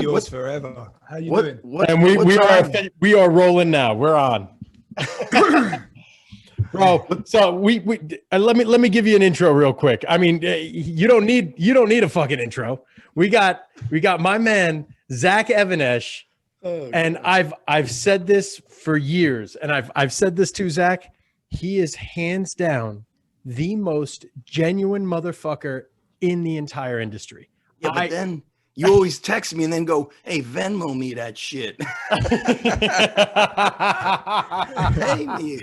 yours forever. How you doing? And we are rolling now. We're on. Bro, so let me give you an intro real quick. I mean, you don't need a fucking intro. We got my man Zach Even-Esh, and I've said this for years, and I've said this to Zach. He is hands down the most genuine motherfucker in the entire industry. Yeah, but then you always text me and then go, "Hey, Venmo me that shit." Pay me.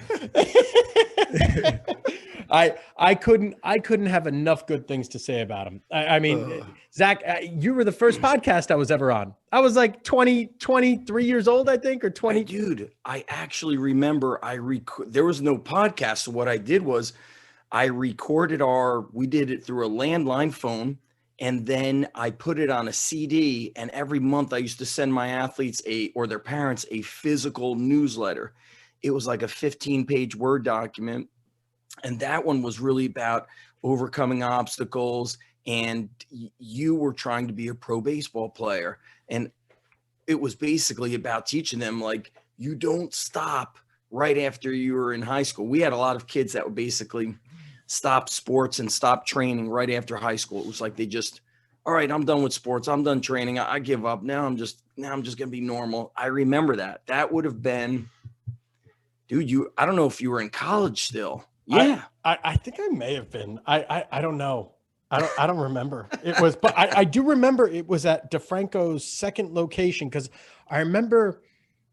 I couldn't have enough good things to say about him. I mean, Zach, you were the first podcast I was ever on. I was like 23 years old, I think, or 20. Dude, I actually remember there was no podcast. So what I did was I recorded we did it through a landline phone, and then I put it on a CD, and every month I used to send my athletes or their parents a physical newsletter. It was like a 15-page Word document. And that one was really about overcoming obstacles, and you were trying to be a pro baseball player. And it was basically about teaching them, like, you don't stop right after you were in high school. We had a lot of kids that would basically stop sports and stop training right after high school. It was like they just, all right, I'm done with sports. I'm done training. I give up. Now I'm just going to be normal. I remember that. That would have been, dude, I don't know if you were in college still. Yeah, I think I may have been. I don't know. I don't remember. It was, but I do remember it was at DeFranco's second location, because I remember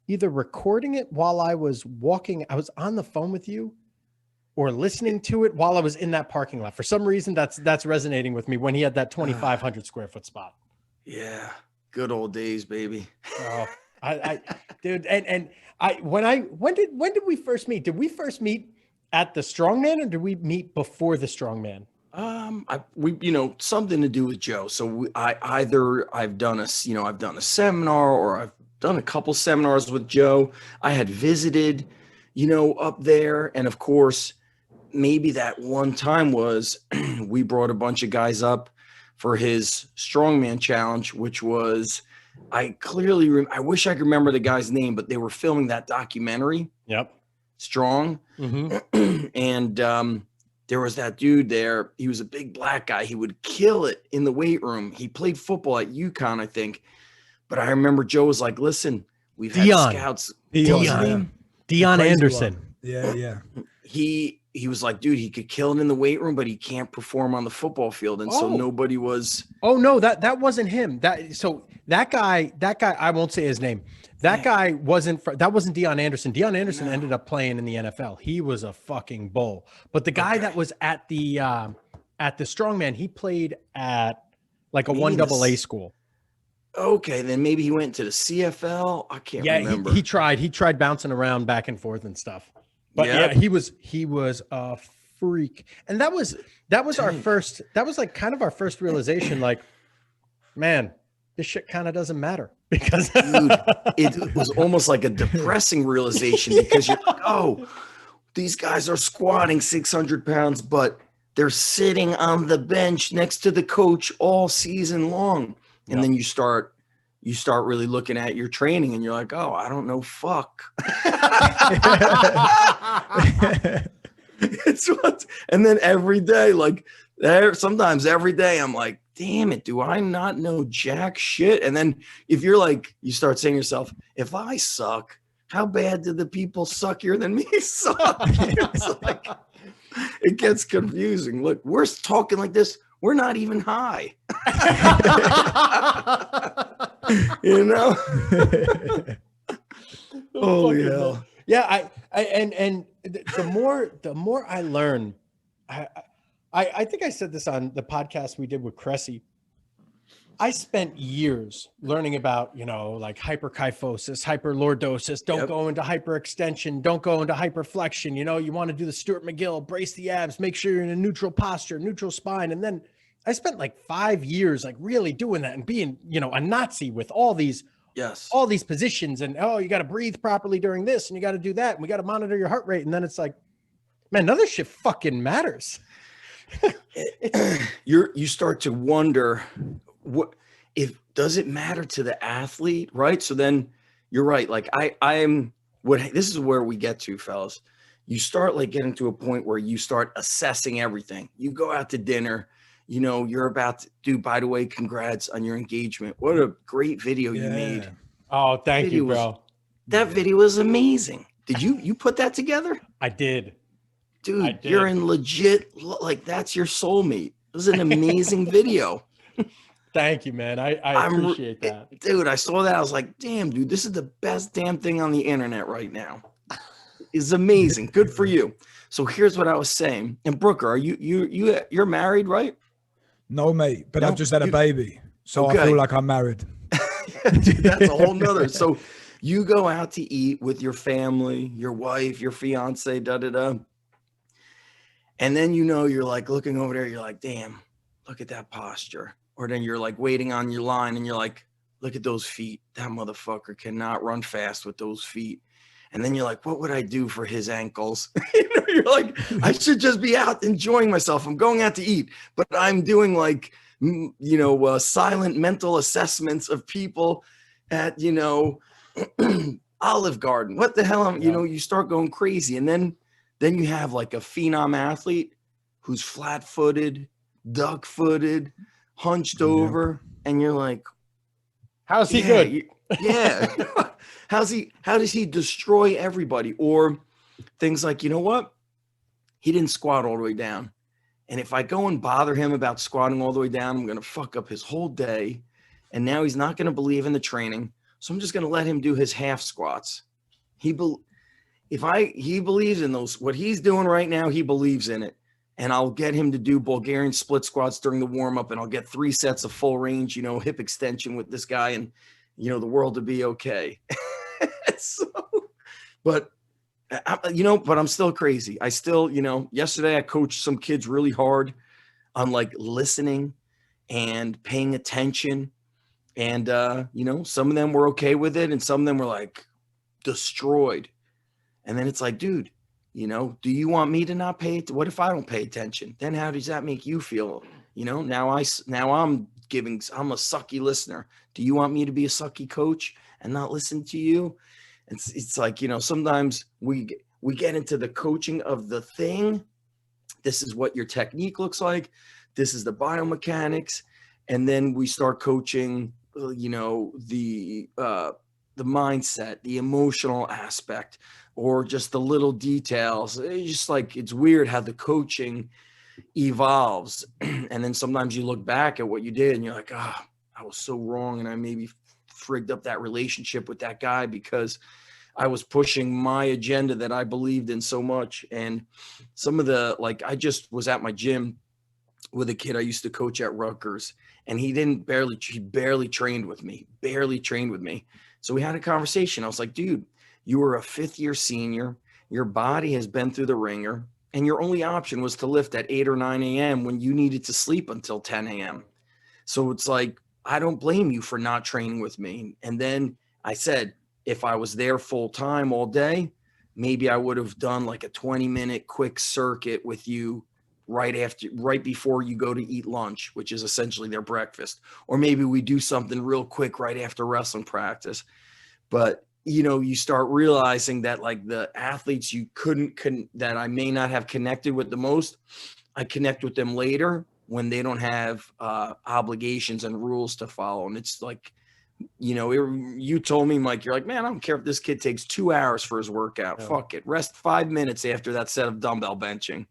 either recording it while I was walking. I was on the phone with you, or listening to it while I was in that parking lot. For some reason, that's resonating with me when he had that 2,500 square foot spot. Yeah, good old days, baby. Oh, dude, when did we first meet? Did we first meet at the Strongman, or did we meet before the Strongman? We something to do with Joe. So I've done a seminar, or I've done a couple seminars with Joe. I had visited, up there. And of course, maybe that one time was we brought a bunch of guys up for his Strongman challenge, which was, I wish I could remember the guy's name, but they were filming that documentary. Yep. Strong. Mm-hmm. And there was that dude there. He was a big black guy. He would kill it in the weight room. He played football at UConn, I think. But I remember Joe was like, listen, we've had scouts. Dion Anderson. One. Yeah. He was like, dude, he could kill it in the weight room, but he can't perform on the football field. And so nobody was. Oh, no, that wasn't him. That guy, I won't say his name. That guy that wasn't Dion Anderson. Dion Anderson ended up playing in the NFL. He was a fucking bull. But the guy that was at the Strongman, he played at like a 1AA school. Okay, then maybe he went to the CFL. I can't remember. He tried bouncing around back and forth and stuff. But yeah, he was a freak. And that was our first, that was like kind of our first realization, like, man, this shit kind of doesn't matter. Because dude, it was almost like a depressing realization, because you're like, oh, these guys are squatting 600 pounds, but they're sitting on the bench next to the coach all season long. And then you start really looking at your training, and you're like, oh, I don't know, fuck. And then every day, sometimes every day I'm like, damn it, do I not know jack shit? And then if you're like, you start saying to yourself, if I suck, how bad did the people suckier than me suck? It's like, it gets confusing. Look, we're talking like this. We're not even high. Holy hell. Yeah, and the more I learn, I think I said this on the podcast we did with Cressy. I spent years learning about, like hyperkyphosis, hyperlordosis. Don't go into hyperextension. Don't go into hyperflexion. You want to do the Stuart McGill, brace the abs, make sure you're in a neutral posture, neutral spine. And then I spent like 5 years, like really doing that and being, a Nazi with all these positions. And, you got to breathe properly during this, and you got to do that. And we got to monitor your heart rate. And then it's like, man, none of this shit fucking matters. You start to wonder does it matter to the athlete, right? So then you're right. Like this is where we get to, fellas. You start like getting to a point where you start assessing everything. You go out to dinner, you're about to do, by the way, congrats on your engagement. What a great video you made. Oh, thank you, bro. That video was amazing. Did you put that together? I did. Dude, you're in legit, like that's your soulmate. It was an amazing video. Thank you, man. I appreciate that. Dude, I saw that. I was like, damn, dude, this is the best damn thing on the internet right now. It's amazing. Good for you. So here's what I was saying. And Brooker, are you're married, right? No, mate, but I've just had a baby. So okay. I feel like I'm married. Dude, that's a whole nother. So you go out to eat with your family, your wife, your fiance, da-da-da. And then, you're like looking over there. You're like, damn, look at that posture. Or then you're like waiting on your line and you're like, look at those feet. That motherfucker cannot run fast with those feet. And then you're like, what would I do for his ankles? You're like, I should just be out enjoying myself. I'm going out to eat, but I'm doing like, silent mental assessments of people at, Olive Garden. What the hell? You start going crazy. And then you have like a phenom athlete who's flat-footed, duck-footed, hunched over, and you're like, how's he good? Yeah. How does he destroy everybody? Or things like, you know what? He didn't squat all the way down. And if I go and bother him about squatting all the way down, I'm going to fuck up his whole day. And now he's not going to believe in the training. So I'm just going to let him do his half squats. He believes in those, what he's doing right now, he believes in it. And I'll get him to do Bulgarian split squats during the warm up, and I'll get 3 sets of full range, hip extension with this guy, and the world to be okay. But I'm still crazy. I still, yesterday I coached some kids really hard on like listening and paying attention. And, some of them were okay with it, and some of them were like destroyed. And then it's like, dude, do you want me to not pay it? What if I don't pay attention? Then how does that make you feel? Now I'm a sucky listener. Do you want me to be a sucky coach and not listen to you? It's like, sometimes we get into the coaching of the thing. This is what your technique looks like. This is the biomechanics. And then we start coaching, the mindset, the emotional aspect, or just the little details. It's just like, it's weird how the coaching evolves. And then sometimes you look back at what you did and you're like, I was so wrong. And I maybe frigged up that relationship with that guy because I was pushing my agenda that I believed in so much. And some of I just was at my gym with a kid I used to coach at Rutgers, and he barely trained with me. So we had a conversation. I was like, dude, you were a 5th-year senior. Your body has been through the ringer, and your only option was to lift at 8 or 9 a.m. when you needed to sleep until 10 a.m. So it's like, I don't blame you for not training with me. And then I said, if I was there full time all day, maybe I would have done like a 20-minute quick circuit with you right before you go to eat lunch, which is essentially their breakfast. Or maybe we do something real quick right after wrestling practice. But, you start realizing that like the athletes that I may not have connected with the most, I connect with them later when they don't have obligations and rules to follow. And it's like, you told me, Mike, you're like, man, I don't care if this kid takes 2 hours for his workout. Yeah. Fuck it. Rest 5 minutes after that set of dumbbell benching.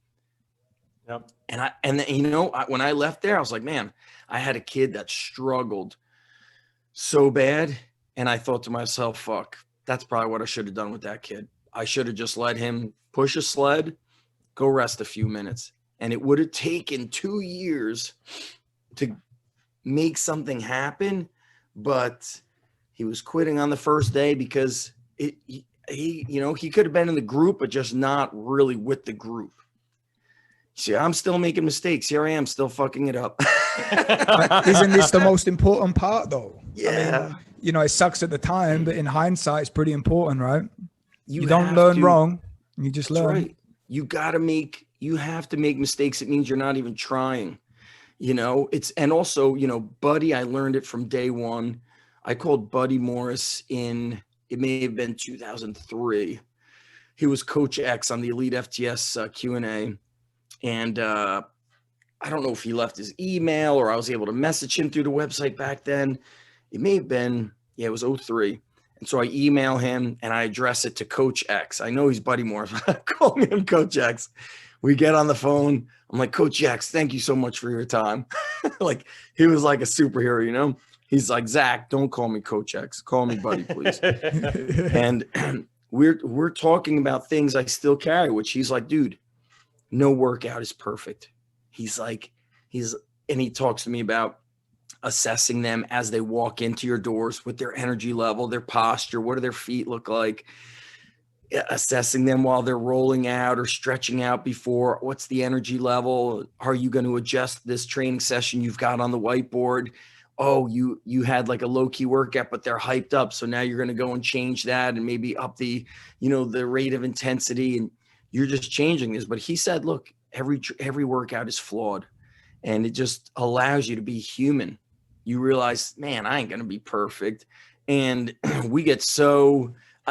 Yep. When I left there, I was like, man, I had a kid that struggled so bad. And I thought to myself, fuck, that's probably what I should have done with that kid. I should have just let him push a sled, go rest a few minutes. And it would have taken 2 years to make something happen. But he was quitting on the first day because he could have been in the group, but just not really with the group. See, I'm still making mistakes. Here I am still fucking it up. Isn't this the most important part though? Yeah. I mean, it sucks at the time, but in hindsight, it's pretty important, right? You don't learn wrong. You just learn. Right. You have to make mistakes. It means you're not even trying. And also, Buddy, I learned it from day one. I called Buddy Morris it may have been 2003. He was Coach X on the Elite FTS Q&A. And I don't know if he left his email or I was able to message him through the website back then. It may have been, it was 03. And so I email him and I address it to Coach X. I know he's Buddy Morris, but I call him Coach X. We get on the phone. I'm like, Coach X, thank you so much for your time. Like, he was like a superhero, He's like, Zach, don't call me Coach X. Call me Buddy, please. And we're talking about things I still carry, which he's like, dude, no workout is perfect. And he talks to me about assessing them as they walk into your doors with their energy level, their posture, what do their feet look like, assessing them while they're rolling out or stretching out before, what's the energy level? Are you going to adjust this training session you've got on the whiteboard? Oh, you had like a low-key workout, but they're hyped up. So now you're going to go and change that and maybe up the rate of intensity, and you're just changing this. But he said, look, every workout is flawed, and it just allows you to be human. You realize, man, I ain't going to be perfect. And we get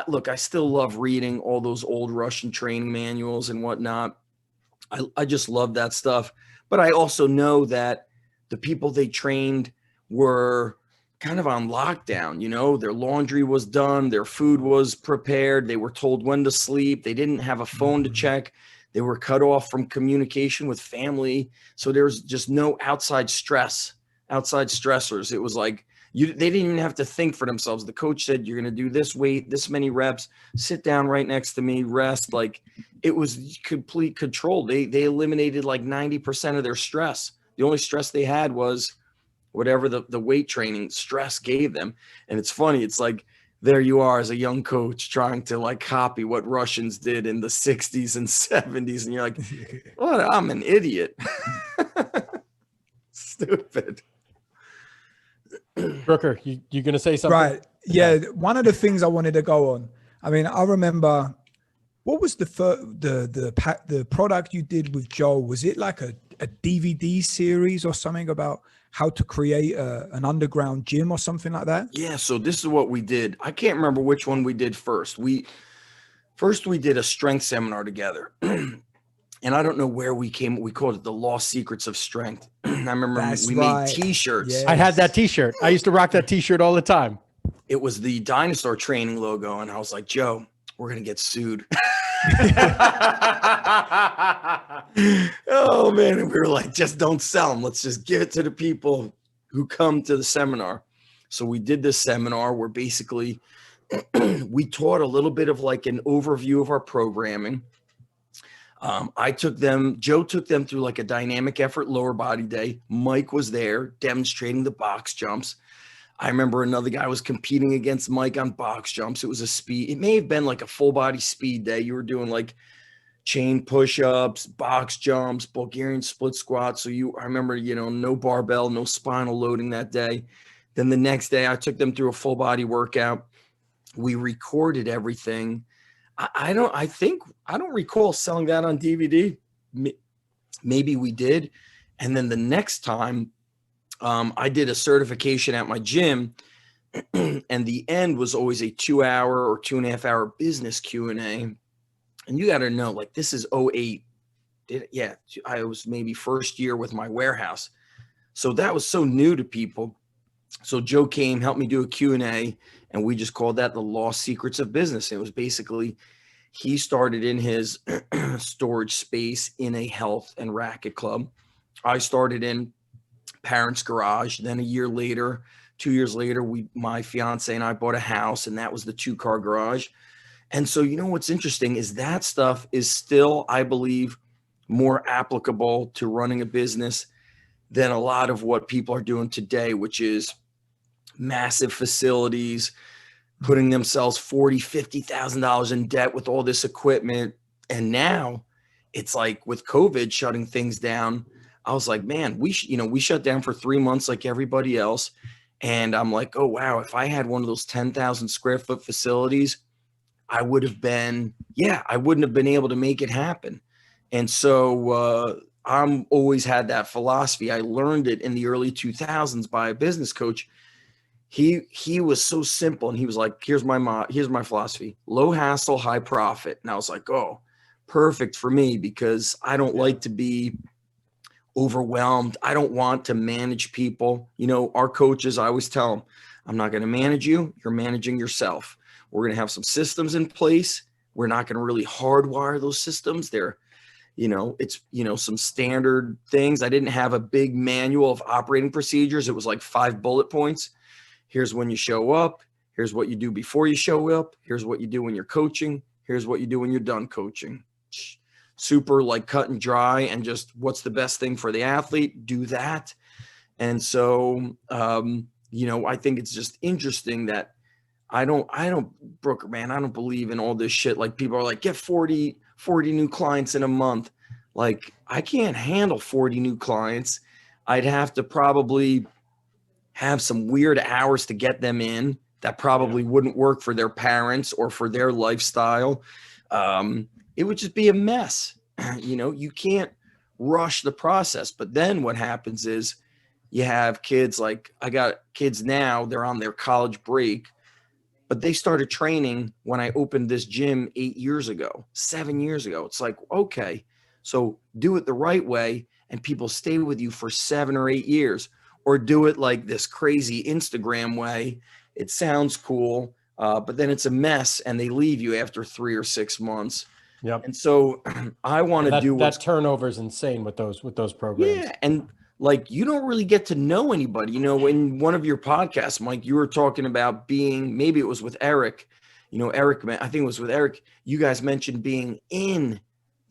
look, I still love reading all those old Russian training manuals and whatnot. I just love that stuff. But I also know that the people they trained were kind of on lockdown. Their laundry was done, their food was prepared, they were told when to sleep, they didn't have a phone to check, they were cut off from communication with family. So there's just no outside stressors. It was like they didn't even have to think for themselves. The coach said, you're going to do this weight, this many reps, sit down right next to me, rest. Like, it was complete control. They eliminated like 90% of their stress. The only stress they had was whatever the weight training stress gave them. And it's funny. It's like, there you are as a young coach trying to like copy what Russians did in the 60s and 70s. And you're like, what? I'm an idiot. Stupid. Brooker, you going to say something? Right. Yeah. One of the things I wanted to go on, I mean, I remember, what was the product you did with Joel? Was it like a DVD series or something about how to create an underground gym or something like that? Yeah. So this is what we did. I can't remember which one we did first. We did a strength seminar together. And I don't know where we called it the Lost Secrets of Strength. I remember we made t-shirts. Yes. I had that t-shirt. I used to rock that t-shirt all the time. It was the dinosaur training logo. And I was like, Joe, we're going to get sued. Oh, man. And we were like, just don't sell them. Let's just give it to the people who come to the seminar. So we did this seminar where basically we taught a little bit of like an overview of our programming. Joe took them through like a dynamic effort lower body day. Mike was there demonstrating the box jumps. I remember another guy was competing against Mike on box jumps. It was it may have been like a full body speed day. You were doing like chain push-ups, box jumps, Bulgarian split squats. So I remember, no barbell, no spinal loading that day. Then the next day I took them through a full body workout. We recorded everything. I don't recall selling that on DVD. Maybe we did. And then the next time I did a certification at my gym, and the end was always a 2-hour or 2.5-hour business Q&A. And you got to know, like, this is 08. I was maybe first year with my warehouse. So that was so new to people. So Joe came, helped me do a Q&A, and we just called that the Lost Secrets of Business. It was basically, he started in his storage space in a health and racket club. I started in parents' garage. Then 2 years later, my fiance and I bought a house, and that was the 2-car garage. And so, what's interesting is that stuff is still, I believe, more applicable to running a business than a lot of what people are doing today, which is massive facilities, putting themselves $40,000, $50,000 in debt with all this equipment. And now it's like with COVID shutting things down, I was like, man, we shut down for 3 months like everybody else. And I'm like, oh, wow, if I had one of those 10,000 square foot facilities, I wouldn't have been able to make it happen. And so I'm always had that philosophy. I learned it in the early 2000s by a business coach. He was so simple, and he was like, here's my philosophy: low hassle, high profit. And I was like, oh, perfect for me, because I don't like to be overwhelmed. I don't want to manage people. You know, our coaches, I always tell them, I'm not going to manage you. You're managing yourself. We're going to have some systems in place. We're not going to really hardwire those systems. They're, it's, some standard things. I didn't have a big manual of operating procedures. It was like 5 bullet points. Here's when you show up. Here's what you do before you show up. Here's what you do when you're coaching. Here's what you do when you're done coaching. Super like cut and dry, and just what's the best thing for the athlete, do that. And so, I think it's just interesting that I don't, Brooker, man, I don't believe in all this shit. Like, people are like, get 40 new clients in a month. Like, I can't handle 40 new clients. I'd have to probably have some weird hours to get them in that probably wouldn't work for their parents or for their lifestyle. It would just be a mess. You can't rush the process. But then what happens is you have kids, like I got kids now, they're on their college break, but they started training when I opened this gym 7 years ago. It's like, okay, so do it the right way and people stay with you for 7 or 8 years, or do it like this crazy Instagram way. It sounds cool, but then it's a mess and they leave you after 3 or 6 months. Yep. And so I want to do that turnover is insane with those programs. Yeah. And like, you don't really get to know anybody. In one of your podcasts, Mike, you were talking about being, maybe it was with Eric, Eric, I think it was with Eric. You guys mentioned being in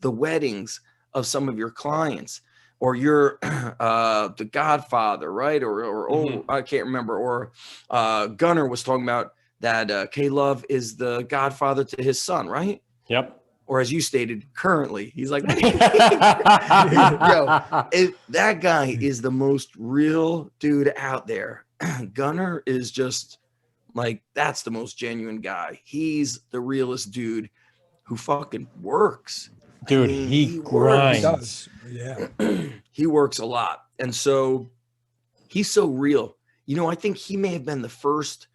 the weddings of some of your clients, or you're the godfather, right? Or I can't remember. Or Gunnar was talking about that K-Love is the godfather to his son, right? Yep. Or as you stated, currently. He's like, that guy is the most real dude out there. Gunnar is just like, that's the most genuine guy. He's the realest dude who fucking works. Dude, he grinds. He does. Yeah. He works a lot. And so he's so real. I think he may have been the first.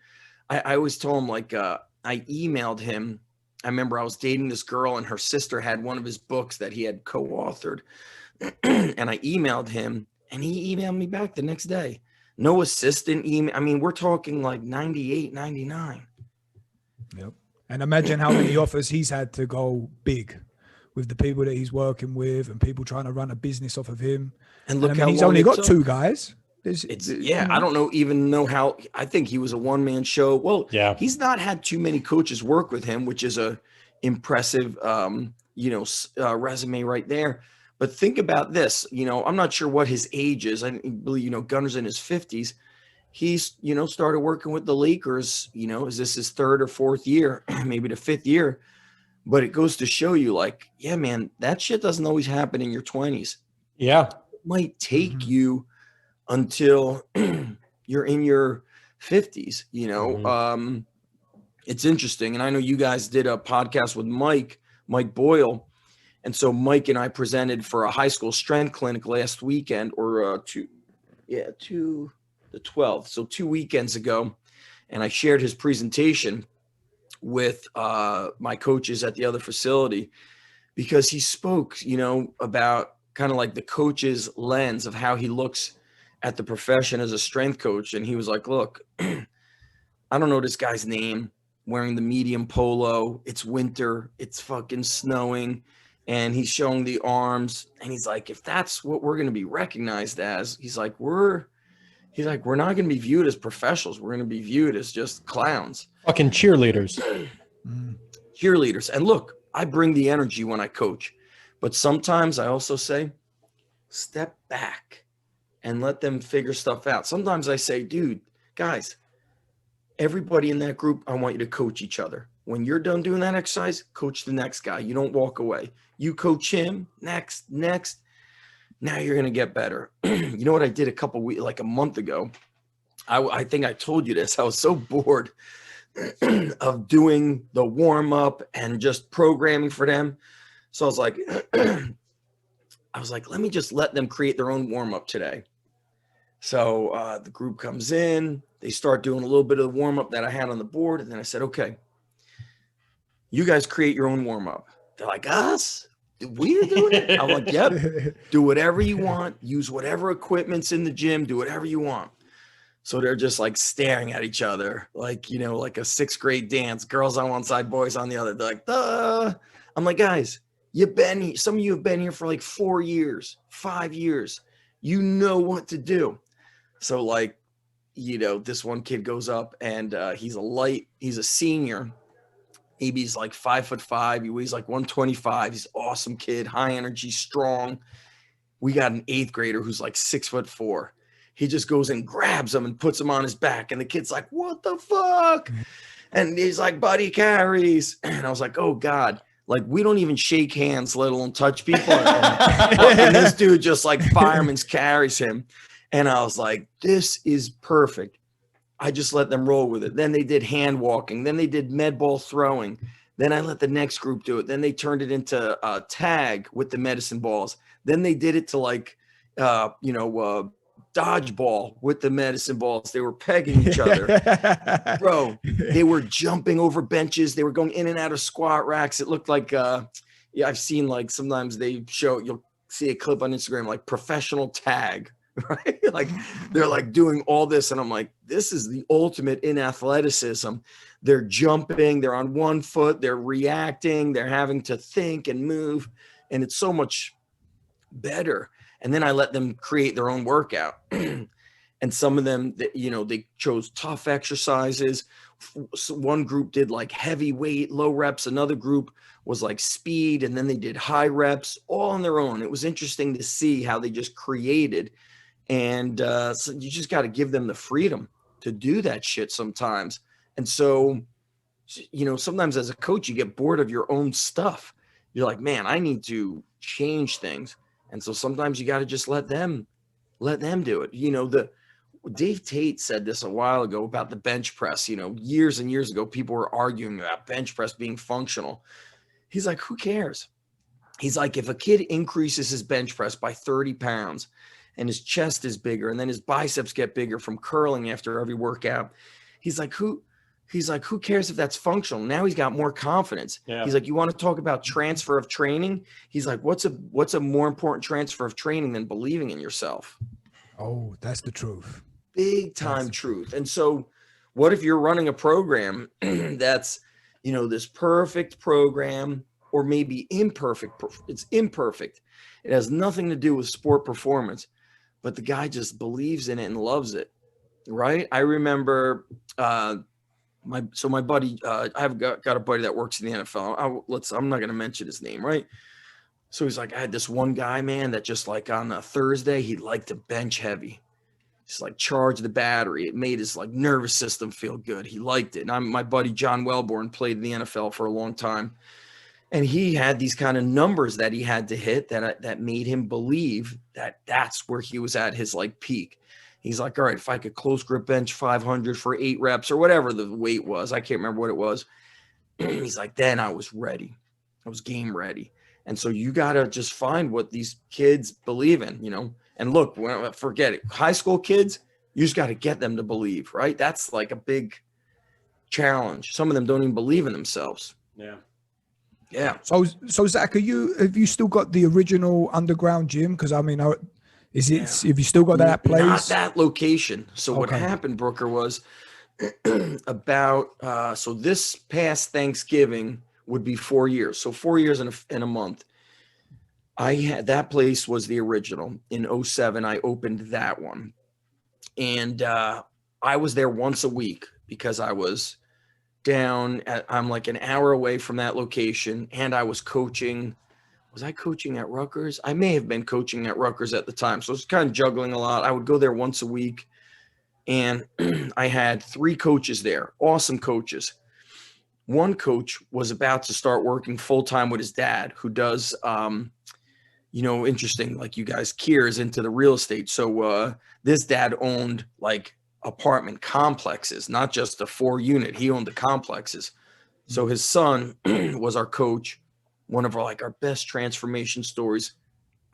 I always tell him, like, I emailed him. I remember I was dating this girl and her sister had one of his books that he had co-authored. And I emailed him and he emailed me back the next day. No assistant email. I mean, we're talking like 98, 99. Yep. And imagine how many offers he's had to go big with the people that he's working with and people trying to run a business off of him. And look, he's only got 2 guys. I don't even know how. I think he was a one-man show. Well, yeah, he's not had too many coaches work with him, which is a impressive, resume right there. But think about this. I'm not sure what his age is. I believe, Gunnar's in his 50s. He's, started working with the Lakers. Is this his 3rd or 4th year, maybe the 5th year? But it goes to show you, like, yeah, man, that shit doesn't always happen in your 20s. Yeah, it might take you until you're in your 50s, It's interesting. And I know you guys did a podcast with Mike Boyle. And so Mike and I presented for a high school strength clinic last weekend, or to the 12th. So 2 weekends ago. And I shared his presentation with my coaches at the other facility, because he spoke, about kind of like the coach's lens of how he looks at the profession as a strength coach. And he was like, look, I don't know this guy's name, wearing the medium polo. It's winter. It's fucking snowing. And he's showing the arms. And he's like, if that's what we're going to be recognized as, he's like, we're not going to be viewed as professionals. We're going to be viewed as just clowns. Fucking cheerleaders. Cheerleaders. And look, I bring the energy when I coach. But sometimes I also say, step back and let them figure stuff out. Sometimes I say, dude, guys, everybody in that group, I want you to coach each other. When you're done doing that exercise, coach the next guy. You don't walk away. You coach him, next. Now you're going to get better. You know what I did a month ago? I think I told you this. I was so bored of doing the warm up and just programming for them. So I was like, I was like, let me just let them create their own warm-up today. So the group comes in, they start doing a little bit of the warm-up that I had on the board. And then I said, okay, you guys create your own warm-up. They're like, us? We're doing it? I'm like, yep, do whatever you want, use whatever equipment's in the gym, do whatever you want. So they're just like staring at each other, like, you know, like a 6th grade dance, girls on one side, boys on the other. They're like, duh. I'm like, guys, some of you have been here for like 4 years, 5 years. You know what to do. So like, you know, this one kid goes up and he's a senior. Maybe he's like 5'5". He weighs like 125. He's an awesome kid, high energy, strong. We got an 8th grader who's like 6'4". He just goes and grabs him and puts him on his back. And the kid's like, what the fuck? And he's like, buddy carries. And I was like, oh God, like we don't even shake hands, let alone touch people. And this dude just like fireman's carries him. And I was like, this is perfect. I just let them roll with it. Then they did hand walking. Then they did med ball throwing. Then I let the next group do it. Then they turned it into tag with the medicine balls. Then they did it to like, dodgeball with the medicine balls. They were pegging each other. Bro, they were jumping over benches. They were going in and out of squat racks. It looked like, I've seen like sometimes you'll see a clip on Instagram, like professional tag. Right? Like they're like doing all this. And I'm like, this is the ultimate in athleticism. They're jumping, they're on one foot, they're reacting, they're having to think and move. And it's so much better. And then I let them create their own workout. And some of them, you know, they chose tough exercises. So one group did like heavy weight, low reps. Another group was like speed. And then they did high reps all on their own. It was interesting to see how they just created. And so you just got to give them the freedom to do that shit sometimes. And so, you know, sometimes as a coach, you get bored of your own stuff. You're like, man, I need to change things. And so sometimes you got to just let them do it. You know, Dave Tate said this a while ago about the bench press. You know, years and years ago, people were arguing about bench press being functional. He's like, who cares? He's like, if a kid increases his bench press by 30 pounds and his chest is bigger and then his biceps get bigger from curling after every workout, he's like, who cares if that's functional? Now he's got more confidence. Yeah. He's like, you want to talk about transfer of training? He's like, what's a more important transfer of training than believing in yourself? Oh, that's the truth. Big time truth. And so what if you're running a program that's, you know, this perfect program, or maybe imperfect? It's imperfect. It has nothing to do with sport performance, but the guy just believes in it and loves it. Right. I remember, my buddy, I've got a buddy that works in the NFL. I'm not going to mention his name. Right. So he's like, I had this one guy, man, that just like on a Thursday, he'd like to bench heavy. Just like charge the battery. It made his like nervous system feel good. He liked it. And my buddy, John Welborn, played in the NFL for a long time. And he had these kind of numbers that he had to hit that made him believe that that's where he was at his like peak. He's like, all right, if I could close grip bench 500 for 8 reps or whatever the weight was, I can't remember what it was. He's like, then I was ready. I was game ready. And so you got to just find what these kids believe in, you know, and look, forget it. High school kids, you just got to get them to believe, right? That's like a big challenge. Some of them don't even believe in themselves. Yeah. Yeah. So Zach, have you still got the original underground gym? Because I mean, have you still got that place? Not that location. So what happened, Brooker, was about so this past Thanksgiving would be 4 years. So 4 years in a month. I had that place was the original. In 2007, I opened that one. And I was there once a week because I was I'm like an hour away from that location, and I was coaching. Was I coaching at Rutgers? I may have been coaching at Rutgers at the time. So it's kind of juggling a lot. I would go there once a week, and I had 3 coaches there, awesome coaches. One coach was about to start working full-time with his dad, who does, interesting, like you guys, Keir's into the real estate. So this dad owned like apartment complexes, not just a 4-unit. He owned the complexes. So his son was our coach. One of our best transformation stories.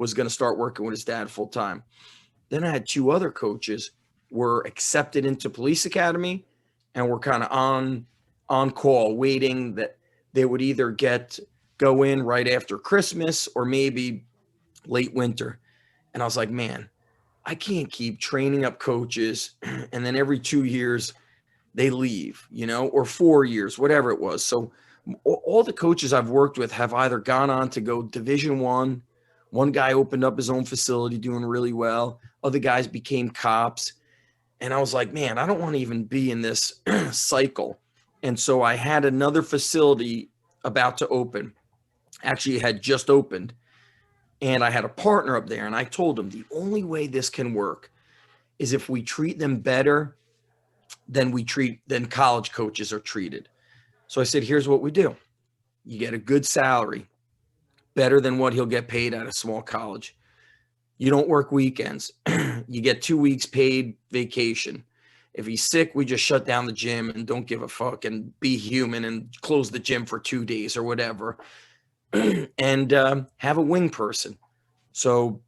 was going to start working with his dad full time. Then I had two other coaches were accepted into police academy and were kind of on call, waiting that they would either go in right after Christmas or maybe late winter. And I was like, man, I can't keep training up coaches and then every 2 years they leave, or 4 years, whatever it was. So all the coaches I've worked with have either gone on to go Division I. One guy opened up his own facility doing really well. Other guys became cops. And I was like, man, I don't want to even be in this cycle. And so I had another facility about to open. Actually, it had just opened. And I had a partner up there. And I told him the only way this can work is if we treat them better than college coaches are treated. So I said, here's what we do. You get a good salary, better than what he'll get paid at a small college. You don't work weekends. You get 2 weeks paid vacation. If he's sick, we just shut down the gym and don't give a fuck and be human and close the gym for 2 days or whatever. And have a wing person. So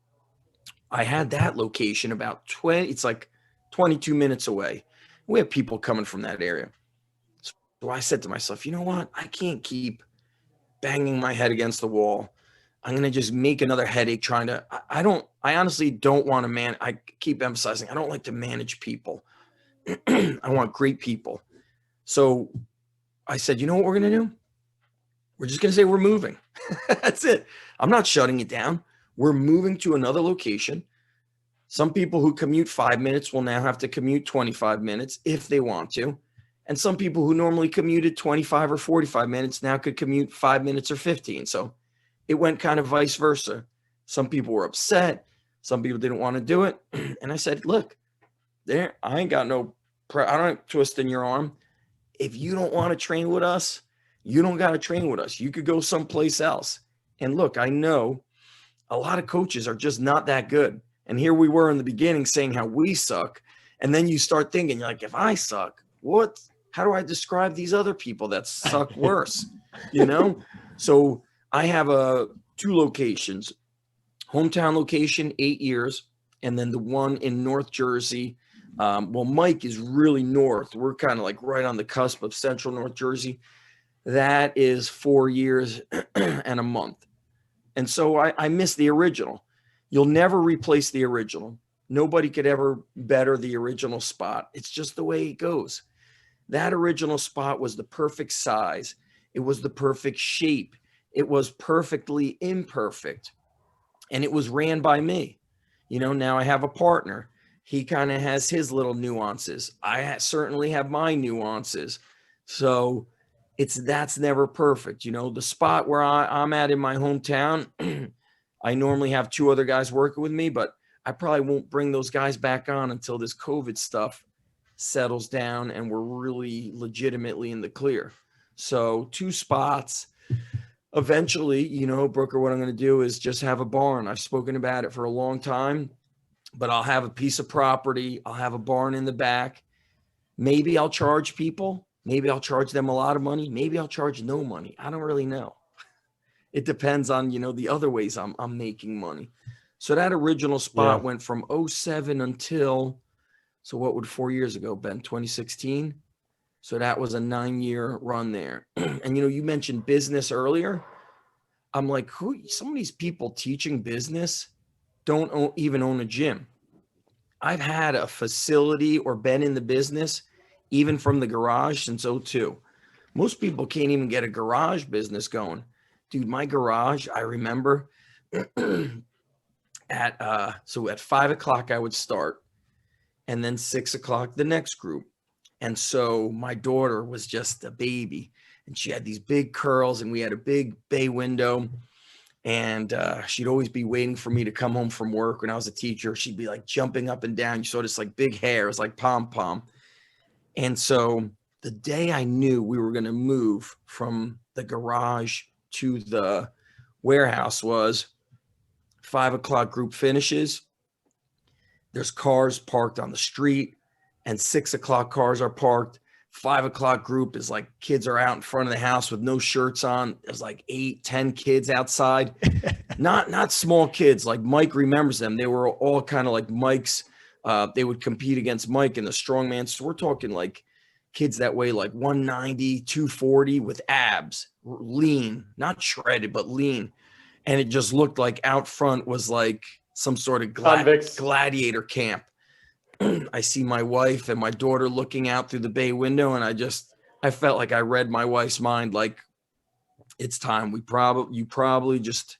I had that location about 22 minutes away. We have people coming from that area. So I said to myself, you know what? I can't keep banging my head against the wall. I'm going to just make another headache trying to, I honestly don't want to I keep emphasizing, I don't like to manage people. I want great people. So I said, you know what we're going to do? We're just going to say we're moving. That's it. I'm not shutting it down. We're moving to another location. Some people who commute 5 minutes will now have to commute 25 minutes if they want to. And some people who normally commuted 25 or 45 minutes now could commute 5 minutes or 15. So it went kind of vice versa. Some people were upset. Some people didn't want to do it. And I said, look, I ain't got I don't twist in your arm. If you don't want to train with us, you don't got to train with us. You could go someplace else. And look, I know a lot of coaches are just not that good. And here we were in the beginning saying how we suck. And then you start thinking, you're like, if I suck, how do I describe these other people that suck worse? So I have 2 locations, hometown location, 8 years. And then the one in North Jersey. Mike is really north. We're kind of like right on the cusp of central North Jersey. That is 4 years and a month. And so I miss the original. You'll never replace the original. Nobody could ever better the original spot. It's just the way it goes. That original spot was the perfect size. It was the perfect shape. It was perfectly imperfect. And it was ran by me. Now I have a partner. He kind of has his little nuances. I certainly have my nuances. So that's never perfect. The spot where I'm at in my hometown, I normally have 2 other guys working with me, but I probably won't bring those guys back on until this COVID stuff settles down and we're really legitimately in the clear. So 2 spots. Eventually, Brooker, what I'm going to do is just have a barn. I've spoken about it for a long time, but I'll have a piece of property. I'll have a barn in the back. Maybe I'll charge people. Maybe I'll charge them a lot of money. Maybe I'll charge no money. I don't really know. It depends on, the other ways I'm making money. So that original spot went from 07 until, so what would 4 years ago, Ben, 2016? So that was a 9-year run there. And, you mentioned business earlier. I'm like, some of these people teaching business don't even own a gym. I've had a facility or been in the business, even from the garage since 02. Most people can't even get a garage business going. Dude, my garage, I remember at 5 o'clock I would start, and then 6 o'clock the next group. And so my daughter was just a baby, and she had these big curls, and we had a big bay window, and she'd always be waiting for me to come home from work. When I was a teacher, she'd be like jumping up and down. You saw this like big hair, it was like pom-pom. And so the day I knew we were going to move from the garage to the warehouse was 5 o'clock group finishes. There's cars parked on the street, and 6 o'clock cars are parked. 5 o'clock group is like kids are out in front of the house with no shirts on. There's like 8-10 kids outside, not small kids. Like Mike remembers them. They were all kind of like Mike's. They would compete against Mike in the strongman. So we're talking like kids that weigh like 190, 240 with abs, lean, not shredded, but lean. And it just looked like out front was like some sort of gladiator camp. I see my wife and my daughter looking out through the bay window, and I felt like I read my wife's mind. Like, it's time. You probably just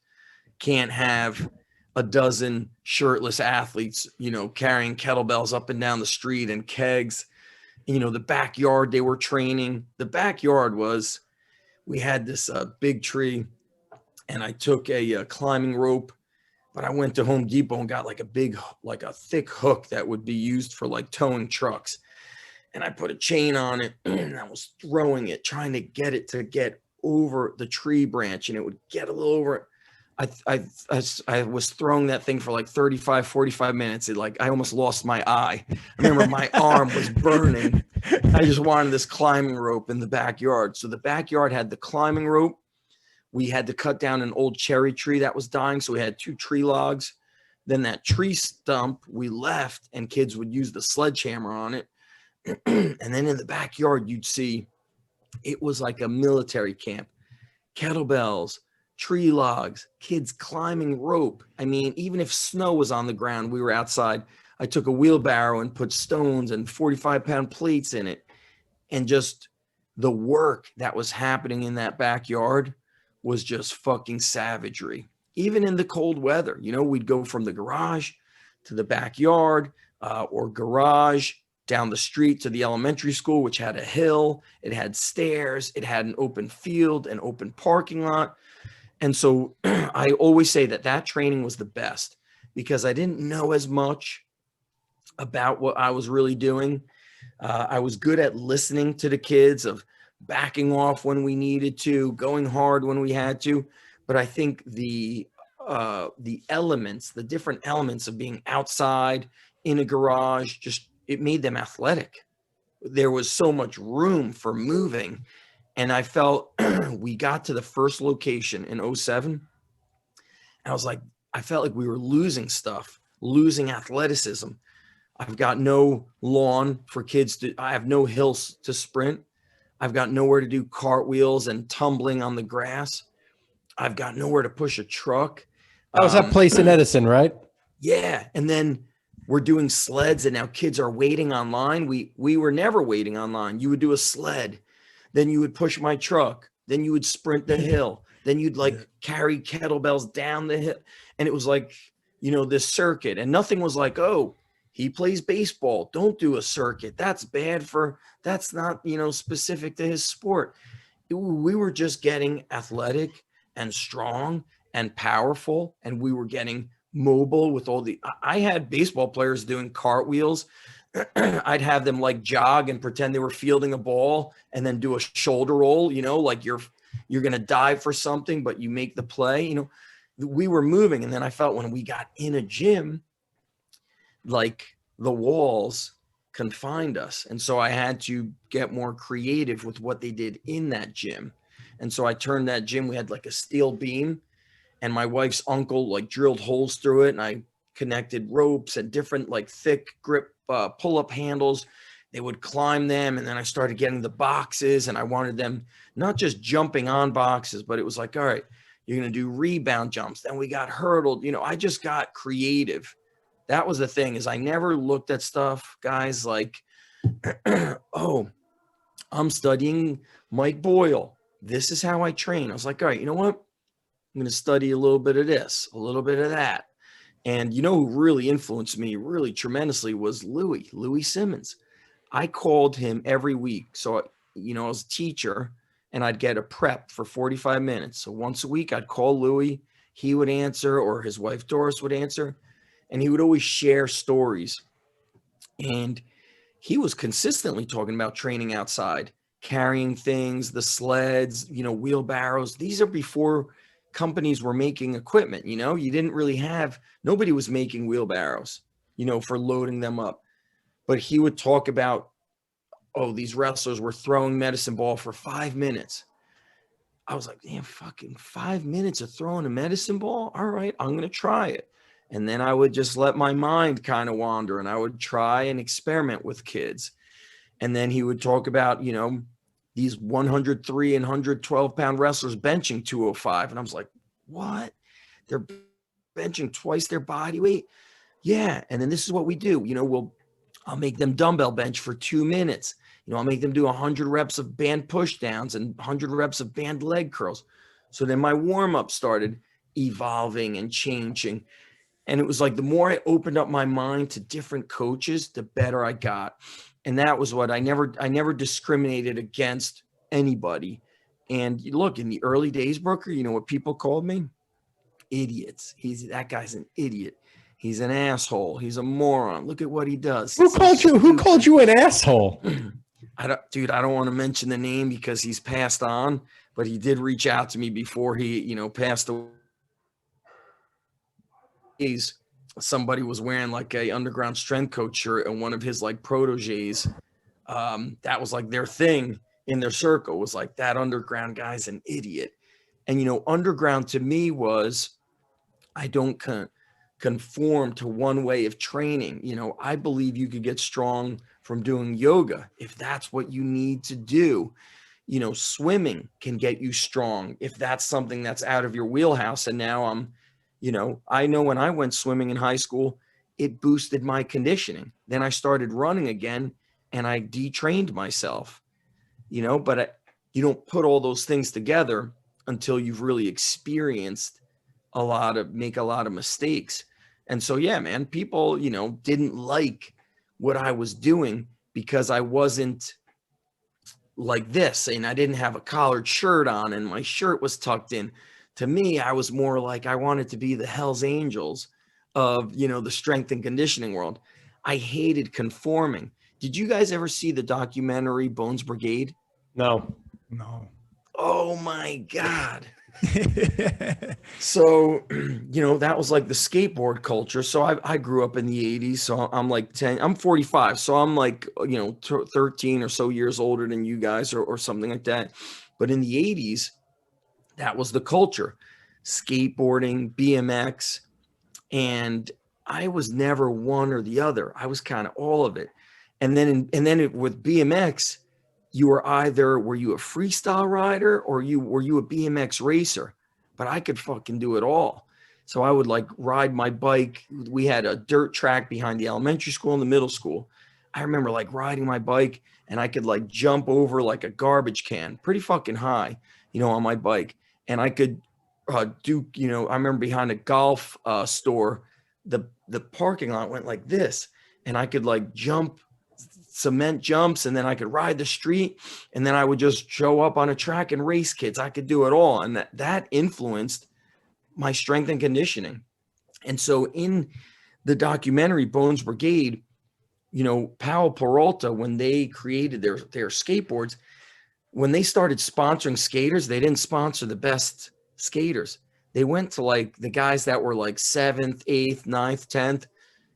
can't have a dozen shirtless athletes, carrying kettlebells up and down the street and kegs. The backyard they were training. The backyard we had this big tree, and I took a climbing rope. But I went to Home Depot and got like a thick hook that would be used for like towing trucks. And I put a chain on it and I was throwing it, trying to get it to get over the tree branch, and it would get a little over. I was throwing that thing for like 35, 45 minutes. I almost lost my eye. I remember my arm was burning. I just wanted this climbing rope in the backyard. So the backyard had the climbing rope. We had to cut down an old cherry tree that was dying. So we had 2 tree logs. Then that tree stump we left, and kids would use the sledgehammer on it. And then in the backyard, you'd see it was like a military camp. Kettlebells, tree logs, kids climbing rope. I mean, even if snow was on the ground, we were outside. I took a wheelbarrow and put stones and 45-pound plates in it. And just the work that was happening in that backyard was just fucking savagery. Even in the cold weather, we'd go from the garage to the backyard, or garage down the street to the elementary school, which had a hill, it had stairs, it had an open field, an open parking lot. And so I always say that training was the best, because I didn't know as much about what I was really doing. I was good at listening to the kids, of backing off when we needed to, going hard when we had to. But I think the different elements of being outside in a garage, it made them athletic. There was so much room for moving. And I felt we got to the first location in 2007. I felt like we were losing stuff, losing athleticism. I've got no lawn for kids I have no hills to sprint. I've got nowhere to do cartwheels and tumbling on the grass. I've got nowhere to push a truck. That was that place in Edison, right? Yeah. And then we're doing sleds, and now kids are waiting online. We were never waiting online. You would do a sled, then you would push my truck, then you would sprint the hill, then you'd carry kettlebells down the hill. And it was like, this circuit, and nothing was like, oh, he plays baseball, don't do a circuit. That's not, specific to his sport. We were just getting athletic and strong and powerful, and we were getting mobile with I had baseball players doing cartwheels. I'd have them jog and pretend they were fielding a ball, and then do a shoulder roll, like you're going to dive for something, but you make the play. We were moving. And then I felt when we got in a gym, the walls confined us. And so I had to get more creative with what they did in that gym. And so I turned that gym, we had a steel beam, and my wife's uncle drilled holes through it. And I connected ropes and different thick grip pull-up handles. They would climb them. And then I started getting the boxes, and I wanted them not just jumping on boxes, but it was all right, you're going to do rebound jumps. Then we got hurdled. I just got creative. That was the thing, is I never looked at stuff, guys, oh, I'm studying Mike Boyle. This is how I train. I was all right, you know what? I'm going to study a little bit of this, a little bit of that. And who really influenced me really tremendously was Louis Simmons. I called him every week. So, I was a teacher, and I'd get a prep for 45 minutes. So once a week, I'd call Louis. He would answer, or his wife Doris would answer. And he would always share stories. And he was consistently talking about training outside, carrying things, the sleds, wheelbarrows. These are before companies were making equipment. You didn't really nobody was making wheelbarrows, for loading them up. But he would talk about oh, these wrestlers were throwing medicine ball for 5 minutes. I was like, damn, fucking 5 minutes of throwing a medicine ball. All right, I'm going to try it. And then I would just let my mind kind of wander, and I would try and experiment with kids. And then he would talk about, you know, these 103 and 112 pound wrestlers benching 205. And I was like, what? They're benching twice their body weight? Yeah. And then this is what we do. You know, I'll make them dumbbell bench for 2 minutes. You know, I'll make them do 100 reps of band push downs and 100 reps of band leg curls. So then my warm up started evolving and changing. And it was like, the more I opened up my mind to different coaches, the better I got. And that was what I never discriminated against anybody. And look, in the early days, Brooker, you know what people called me? Idiots. That guy's an idiot. He's an asshole. He's a moron. Look at what he does. Who called you an asshole? I don't want to mention the name because he's passed on, but he did reach out to me before he, you know, passed away. Somebody was wearing like a underground strength coach shirt, and one of his like proteges, that was like their thing in their circle, was like, that underground guy's an idiot. And, you know, underground to me was, I don't conform to one way of training. You know, I believe you could get strong from doing yoga if that's what you need to do. You know, swimming can get you strong if that's something that's out of your wheelhouse. And now you know, I know when I went swimming in high school, it boosted my conditioning. Then I started running again and I detrained myself, you know, but you don't put all those things together until you've really experienced make a lot of mistakes. And so, yeah, man, people, you know, didn't like what I was doing because I wasn't like this, and I didn't have a collared shirt on and my shirt was tucked in. To me, I was more like, I wanted to be the Hells Angels of, you know, the strength and conditioning world. I hated conforming. Did you guys ever see the documentary Bones Brigade? No. Oh my God. So, you know, that was like the skateboard culture. So I grew up in the 80s. So I'm like 10, I'm 45. So I'm like, you know, 13 or so years older than you guys or something like that. But in the 80s, that was the culture, skateboarding, BMX. And I was never one or the other. I was kind of all of it. And then with BMX, were you a freestyle rider or were you a BMX racer? But I could fucking do it all. So I would like ride my bike. We had a dirt track behind the elementary school and the middle school. I remember like riding my bike and I could like jump over like a garbage can pretty fucking high, you know, on my bike. And I could do, you know, I remember behind a golf store, the parking lot went like this, and I could like jump cement jumps, and then I could ride the street, and then I would just show up on a track and race kids. I could do it all. And that influenced my strength and conditioning. And so in the documentary Bones Brigade, you know, Powell Peralta, when they created their skateboards, when they started sponsoring skaters, they didn't sponsor the best skaters. They went to like the guys that were like 7th, 8th, 9th, 10th.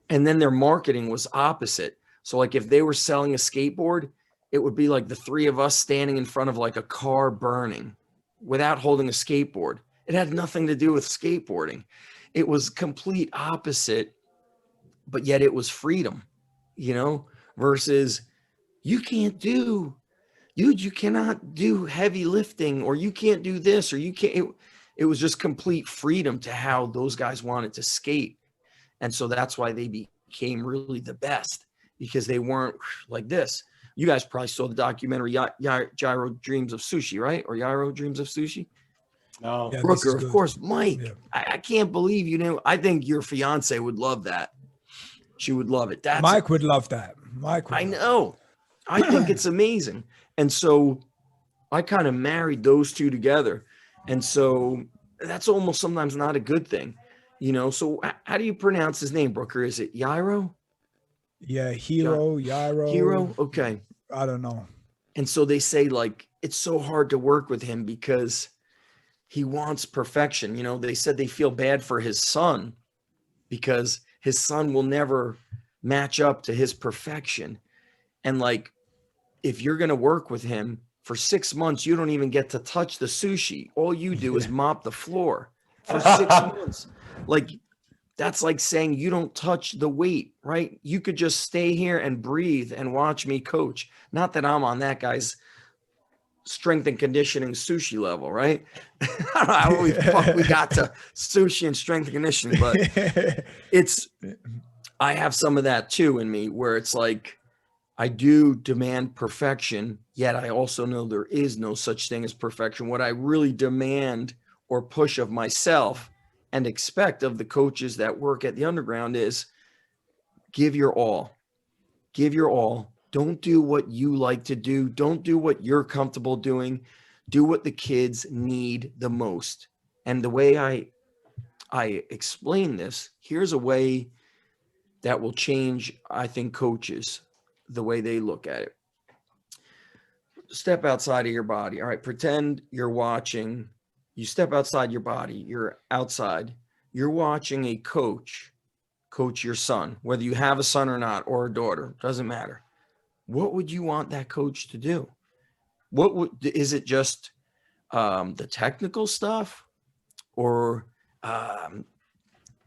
And then their marketing was opposite. So like if they were selling a skateboard, it would be like the three of us standing in front of like a car burning without holding a skateboard. It had nothing to do with skateboarding. It was complete opposite, but yet it was freedom, you know, versus you cannot do heavy lifting, or you can't do this, or you can't. It was just complete freedom to how those guys wanted to skate. And so that's why they became really the best, because they weren't like this. You guys probably saw the documentary Jiro Dreams of Sushi, right? Or Jiro Dreams of Sushi? No. Yeah, Brooker, of course. Mike, Yeah. I can't believe you knew. I think your fiance would love that. She would love it. Mike would love that. I know. I think it's amazing. And so I kind of married those two together. And so that's almost sometimes not a good thing, you know? So how do you pronounce his name, Brooker? Is it Jiro? Yeah, Jiro. Jiro? Okay. I don't know. And so they say like, it's so hard to work with him because he wants perfection. You know, they said they feel bad for his son because his son will never match up to his perfection. And like, if you're going to work with him for 6 months, you don't even get to touch the sushi. All you do is mop the floor for 6 months. Like, that's like saying you don't touch the weight, right? You could just stay here and breathe and watch me coach. Not that I'm on that guy's strength and conditioning sushi level, right? I don't know how we fuck we got to sushi and strength and conditioning, but I have some of that too in me, where it's like, I do demand perfection, yet I also know there is no such thing as perfection. What I really demand or push of myself and expect of the coaches that work at the underground is give your all. Give your all. Don't do what you like to do. Don't do what you're comfortable doing. Do what the kids need the most. And the way I explain this, here's a way that will change, I think, coaches, the way they look at it. Step outside of your body. All right, pretend you're watching. You step outside your body. You're outside. You're watching a coach your son, whether you have a son or not, or a daughter, doesn't matter. What would you want that coach to do? Is it just the technical stuff, or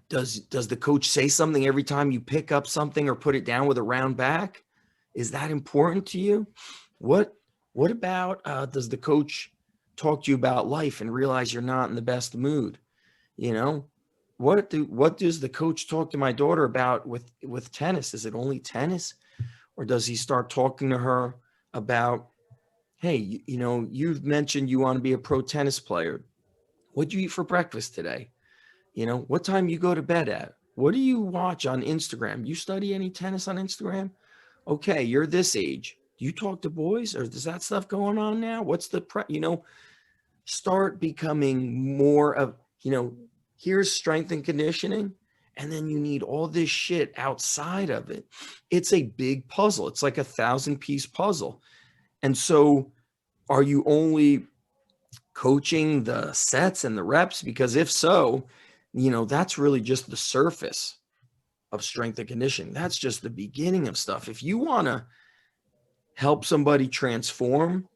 does the coach say something every time you pick up something or put it down with a round back? Is that important to you? What about does the coach talk to you about life and realize you're not in the best mood? You know, what does the coach talk to my daughter about with tennis? Is it only tennis, or does he start talking to her about, hey, you know, you've mentioned you want to be a pro tennis player. What'd you eat for breakfast today? You know, what time you go to bed at? What do you watch on Instagram? You study any tennis on Instagram? Okay, you're this age. Do you talk to boys, or is that stuff going on now? What's the start becoming more of, here's strength and conditioning, and then you need all this shit outside of it. It's a big puzzle. It's like a 1,000-piece puzzle. And so are you only coaching the sets and the reps? Because if so, that's really just the surface of strength and conditioning. That's just the beginning of stuff. If you want to help somebody transform,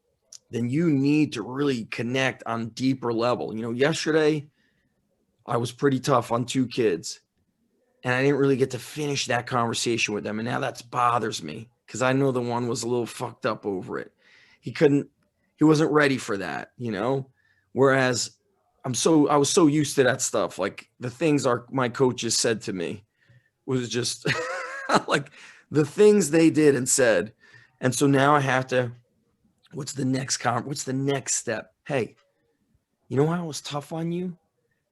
then you need to really connect on deeper level. Yesterday I was pretty tough on 2 kids, and I didn't really get to finish that conversation with them. And now that bothers me, because I know the one was a little fucked up over it. He wasn't ready for that, whereas I was so used to that stuff. Like the things my coaches said to me was just like the things they did and said. And so now I have to, what's the next step? Hey, you know why I was tough on you?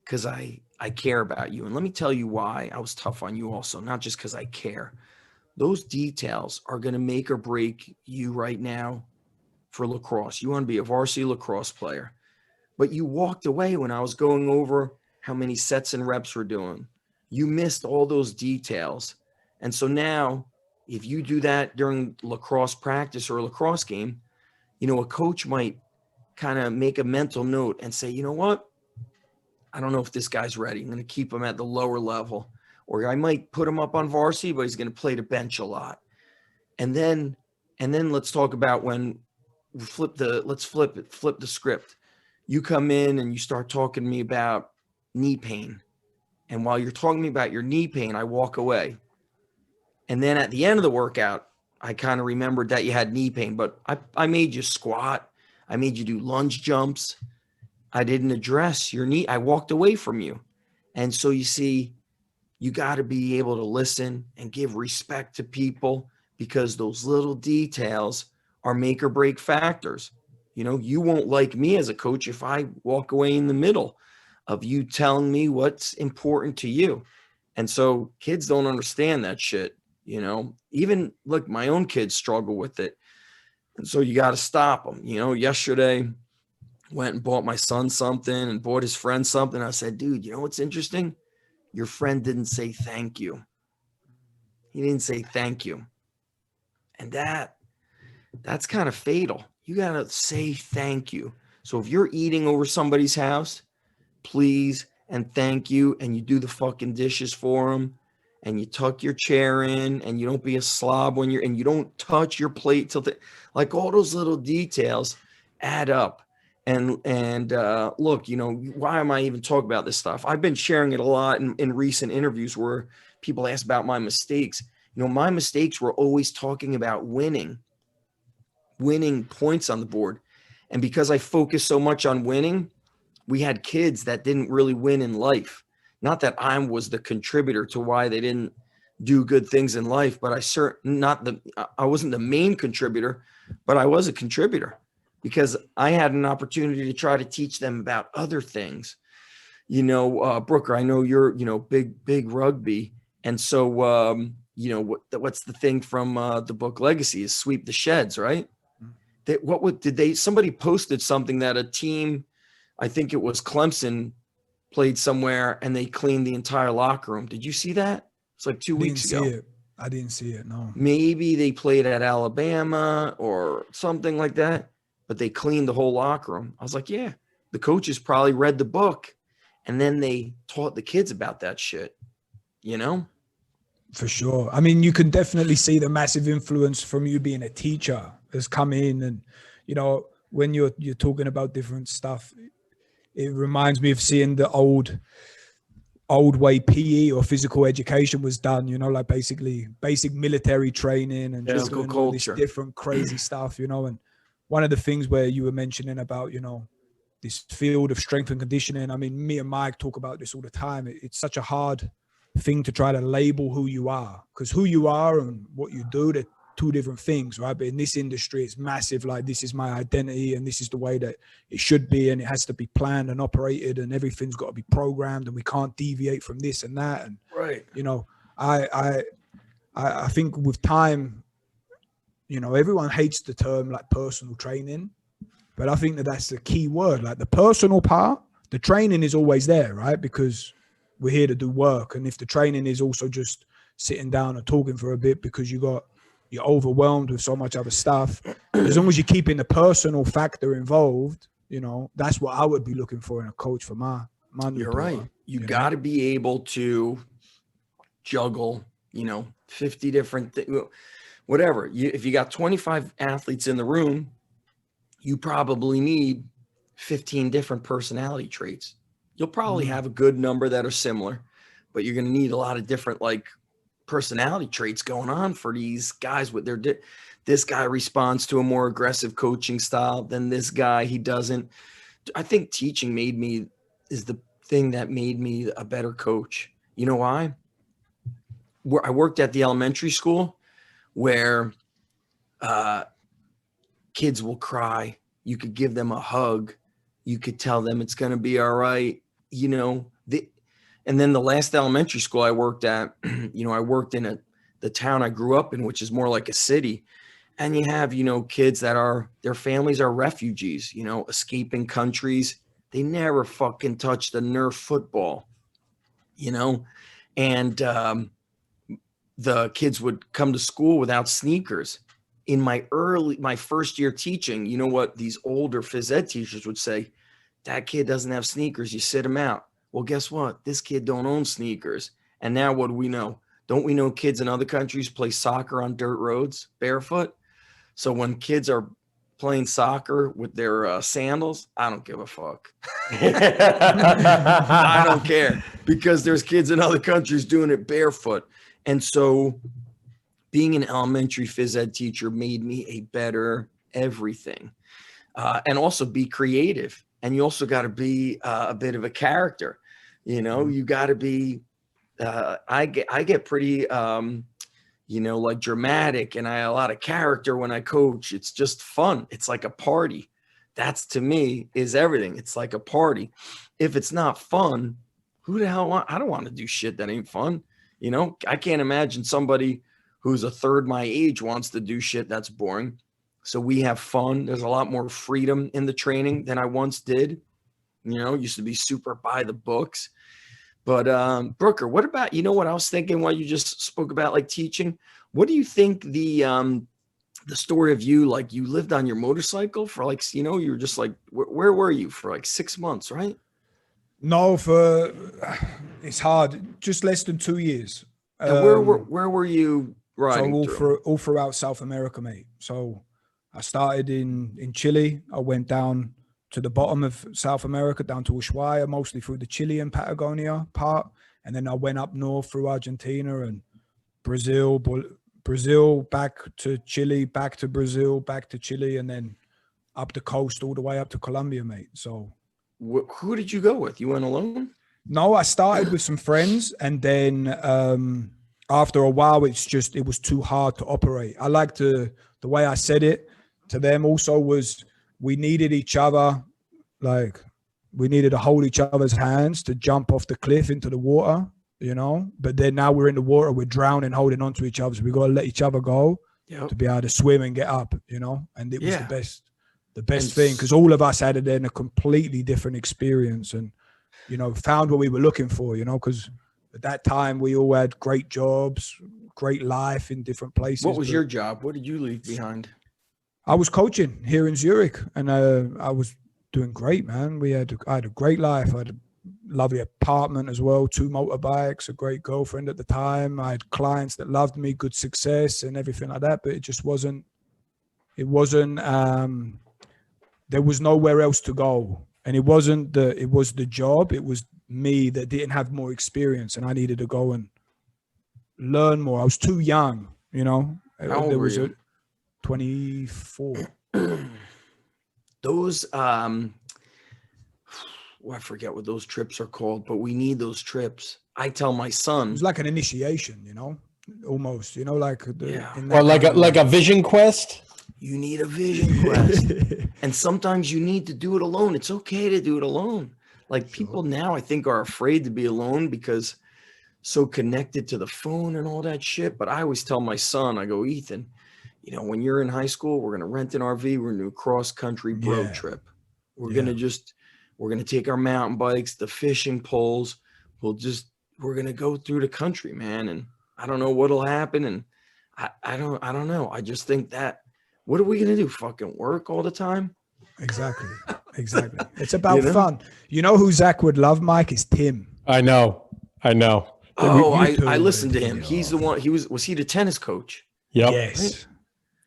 Because I care about you. And let me tell you why I was tough on you also, not just because I care. Those details are going to make or break you right now for lacrosse. You want to be a varsity lacrosse player. But you walked away when I was going over how many sets and reps we're doing. You missed all those details. And so now, if you do that during lacrosse practice or a lacrosse game, a coach might kind of make a mental note and say, you know what? I don't know if this guy's ready. I'm going to keep him at the lower level. Or I might put him up on varsity, but he's going to play the bench a lot. And then let's talk about when we flip the script. You come in and you start talking to me about knee pain. And while you're talking to me about your knee pain, I walk away. And then at the end of the workout, I kind of remembered that you had knee pain, but I made you squat. I made you do lunge jumps. I didn't address your knee. I walked away from you. And so you see, you got to be able to listen and give respect to people, because those little details are make or break factors. You won't like me as a coach if I walk away in the middle of you telling me what's important to you. And so kids don't understand that shit. Even look, my own kids struggle with it. And so you got to stop them. Yesterday went and bought my son something and bought his friend something. I said, dude, you know what's interesting? Your friend didn't say thank you. He didn't say thank you. And that's kind of fatal. You got to say thank you. So if you're eating over somebody's house, please and thank you, and you do the fucking dishes for them, and you tuck your chair in, and you don't be a slob when and you don't touch your plate till like all those little details add up. And look, you know, why am I even talking about this stuff? I've been sharing it a lot in recent interviews where people ask about my mistakes. You know, my mistakes were always talking about winning points on the board. And because I focused so much on winning, we had kids that didn't really win in life. Not that I was the contributor to why they didn't do good things in life, but I wasn't the main contributor, but I was a contributor because I had an opportunity to try to teach them about other things. You know, Brooker, I know you're, you know, big rugby. And so, you know, what's the thing from the book Legacy is sweep the sheds, right? Somebody posted something that a team, I think it was Clemson, played somewhere and they cleaned the entire locker room. Did you see that? It's like 2 weeks ago. I didn't see it. No. Maybe they played at Alabama or something like that, but they cleaned the whole locker room. I was like, yeah, the coaches probably read the book and then they taught the kids about that shit, you know? For sure. I mean, you can definitely see the massive influence from you being a teacher has come in. And, you know, when you're talking about different stuff, it reminds me of seeing the old way PE or physical education was done, you know, like basically basic military training and just doing all this different crazy stuff, you know. And one of the things where you were mentioning about, you know, this field of strength and conditioning, I mean, me and Mike talk about this all the time. It's such a hard thing to try to label who you are, because who you are and what you do, they're two different things, right? But in this industry, it's massive. Like, this is my identity and this is the way that it should be, and it has to be planned and operated, and everything's got to be programmed, and we can't deviate from this and that. And right, you know, I think with time, you know, everyone hates the term like personal training, but I think that that's the key word. Like the personal part, the training is always there, right? Because we're here to do work. And if the training is also just sitting down and talking for a bit because you're overwhelmed with so much other stuff, as long as you're keeping the personal factor involved, you know, that's what I would be looking for in a coach for my You're right. You got to be able to juggle, you know, 50 different things, whatever. If you got 25 athletes in the room, you probably need 15 different personality traits. You'll probably have a good number that are similar, but you're going to need a lot of different like personality traits going on for these guys. With this guy responds to a more aggressive coaching style than this guy. He doesn't. I think teaching is the thing that made me a better coach. You know why? I worked at the elementary school where kids will cry. You could give them a hug. You could tell them it's going to be all right. You know, and then the last elementary school I worked at, you know, I worked in the town I grew up in, which is more like a city. And you have, you know, kids that their families are refugees, you know, escaping countries. They never fucking touched a Nerf football, you know, and the kids would come to school without sneakers. In my first year teaching, you know what these older phys ed teachers would say? That kid doesn't have sneakers. You sit him out. Well, guess what? This kid don't own sneakers. And now what do we know? Don't we know kids in other countries play soccer on dirt roads barefoot? So when kids are playing soccer with their sandals, I don't give a fuck. I don't care, because there's kids in other countries doing it barefoot. And so being an elementary phys ed teacher made me a better everything. And also be creative. And you also got to be a bit of a character. You know, you got to be, I get pretty, you know, like dramatic, and I have a lot of character when I coach. It's just fun. It's like a party. That's, to me, is everything. It's like a party. If it's not fun, who the hell I don't want to do shit that ain't fun. You know, I can't imagine somebody who's a third my age wants to do shit that's boring. So we have fun. There's a lot more freedom in the training than I once did. You know, used to be super by the books. But Brooker, what about, you know what I was thinking while you just spoke about like teaching? What do you think the story of you, like you lived on your motorcycle for like, you know, you were just like, where were you for like 6 months, right? No, it's hard. Just less than 2 years. And where were you riding through? All throughout South America, mate. So I started in Chile. I went down to the bottom of South America, down to Ushuaia, mostly through the Chilean Patagonia part. And then I went up north through Argentina and Brazil, back to Chile, back to Brazil, back to Chile, and then up the coast all the way up to Colombia, mate. So who did you go with? You went alone? No, I started with some friends, and then after a while, it was too hard to operate. I liked the way I said it to them also was we needed each other, like we needed to hold each other's hands to jump off the cliff into the water, you know. But then now we're in the water, we're drowning, holding on to each other. So we got to let each other go to be able to swim and get up, you know. And it was the best thing because all of us had a completely different experience and, you know, found what we were looking for, you know, because at that time we all had great jobs, great life in different places. What was your job? What did you leave behind? I was coaching here in Zurich, and I was doing great, man. I had a great life. I had a lovely apartment as well, 2 motorbikes, a great girlfriend at the time. I had clients that loved me, good success and everything like that, but it just wasn't, there was nowhere else to go. And it was the job. It was me that didn't have more experience, and I needed to go and learn more. I was too young, you know. How old were you? 24. Those, I forget what those trips are called, but we need those trips. I tell my son. It was like an initiation, you know, almost, you know, like or like a vision quest. You need a vision quest. And sometimes you need to do it alone. It's okay to do it alone. Like people now, I think, are afraid to be alone because so connected to the phone and all that shit. But I always tell my son, I go, Ethan, you know, when you're in high school, we're going to rent an RV. We're going to do a cross-country road trip. We're going to take our mountain bikes, the fishing poles. We're going to go through the country, man. And I don't know what'll happen. And I don't know. I just think that, what are we going to do? Fucking work all the time? Exactly. It's about fun. You know who Zach would love, Mike? Is Tim. I know. Oh, I listened to him. He's the one. Was he the tennis coach? Yep. Yes.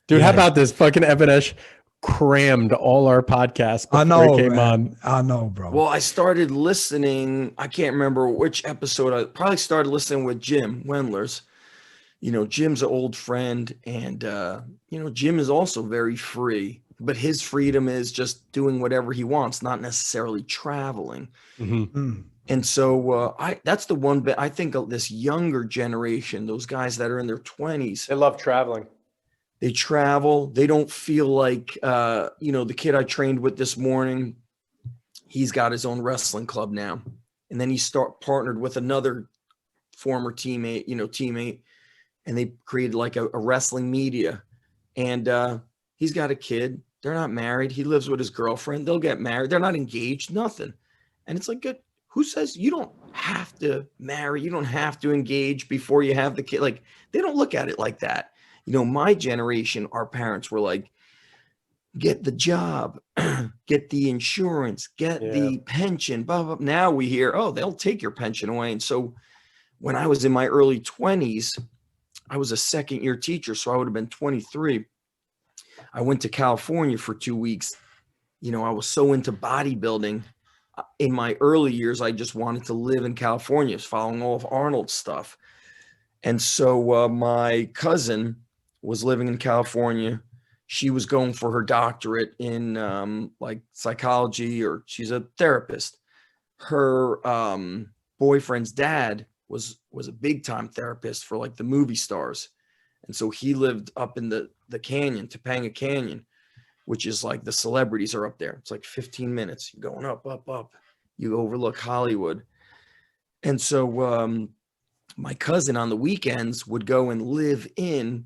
Dude, how about this? Fucking Even-Esh crammed all our podcasts before he came on. I know, bro. Well, I started listening. I can't remember which episode. I probably started listening with Jim Wendler's. You know, Jim's an old friend, and you know, Jim is also very free, but his freedom is just doing whatever he wants, not necessarily traveling. Mm-hmm. And so that's the one bit I think of this younger generation, those guys that are in their 20s. They love traveling. They travel. They don't feel like, you know, the kid I trained with this morning, he's got his own wrestling club now. And then he partnered with another former teammate, and they created like a wrestling media. And he's got a kid. They're not married. He lives with his girlfriend. They'll get married. They're not engaged, nothing. And it's like, good. Who says you don't have to marry? You don't have to engage before you have the kid. Like, they don't look at it like that. You know, my generation, our parents were like, get the job, get the insurance, get the pension, blah, blah. Now we hear, oh, they'll take your pension away. And so when I was in my early 20s, I was a second-year teacher, so I would have been 23. I went to California for 2 weeks. You know, I was so into bodybuilding. In my early years, I just wanted to live in California, following all of Arnold's stuff. And so my cousin was living in California. She was going for her doctorate in like psychology, or she's a therapist. Her boyfriend's dad was a big time therapist for like the movie stars. And so he lived up in the canyon, Topanga Canyon, which is like the celebrities are up there. It's like 15 minutes. You're going up. You overlook Hollywood. And so my cousin on the weekends would go and live in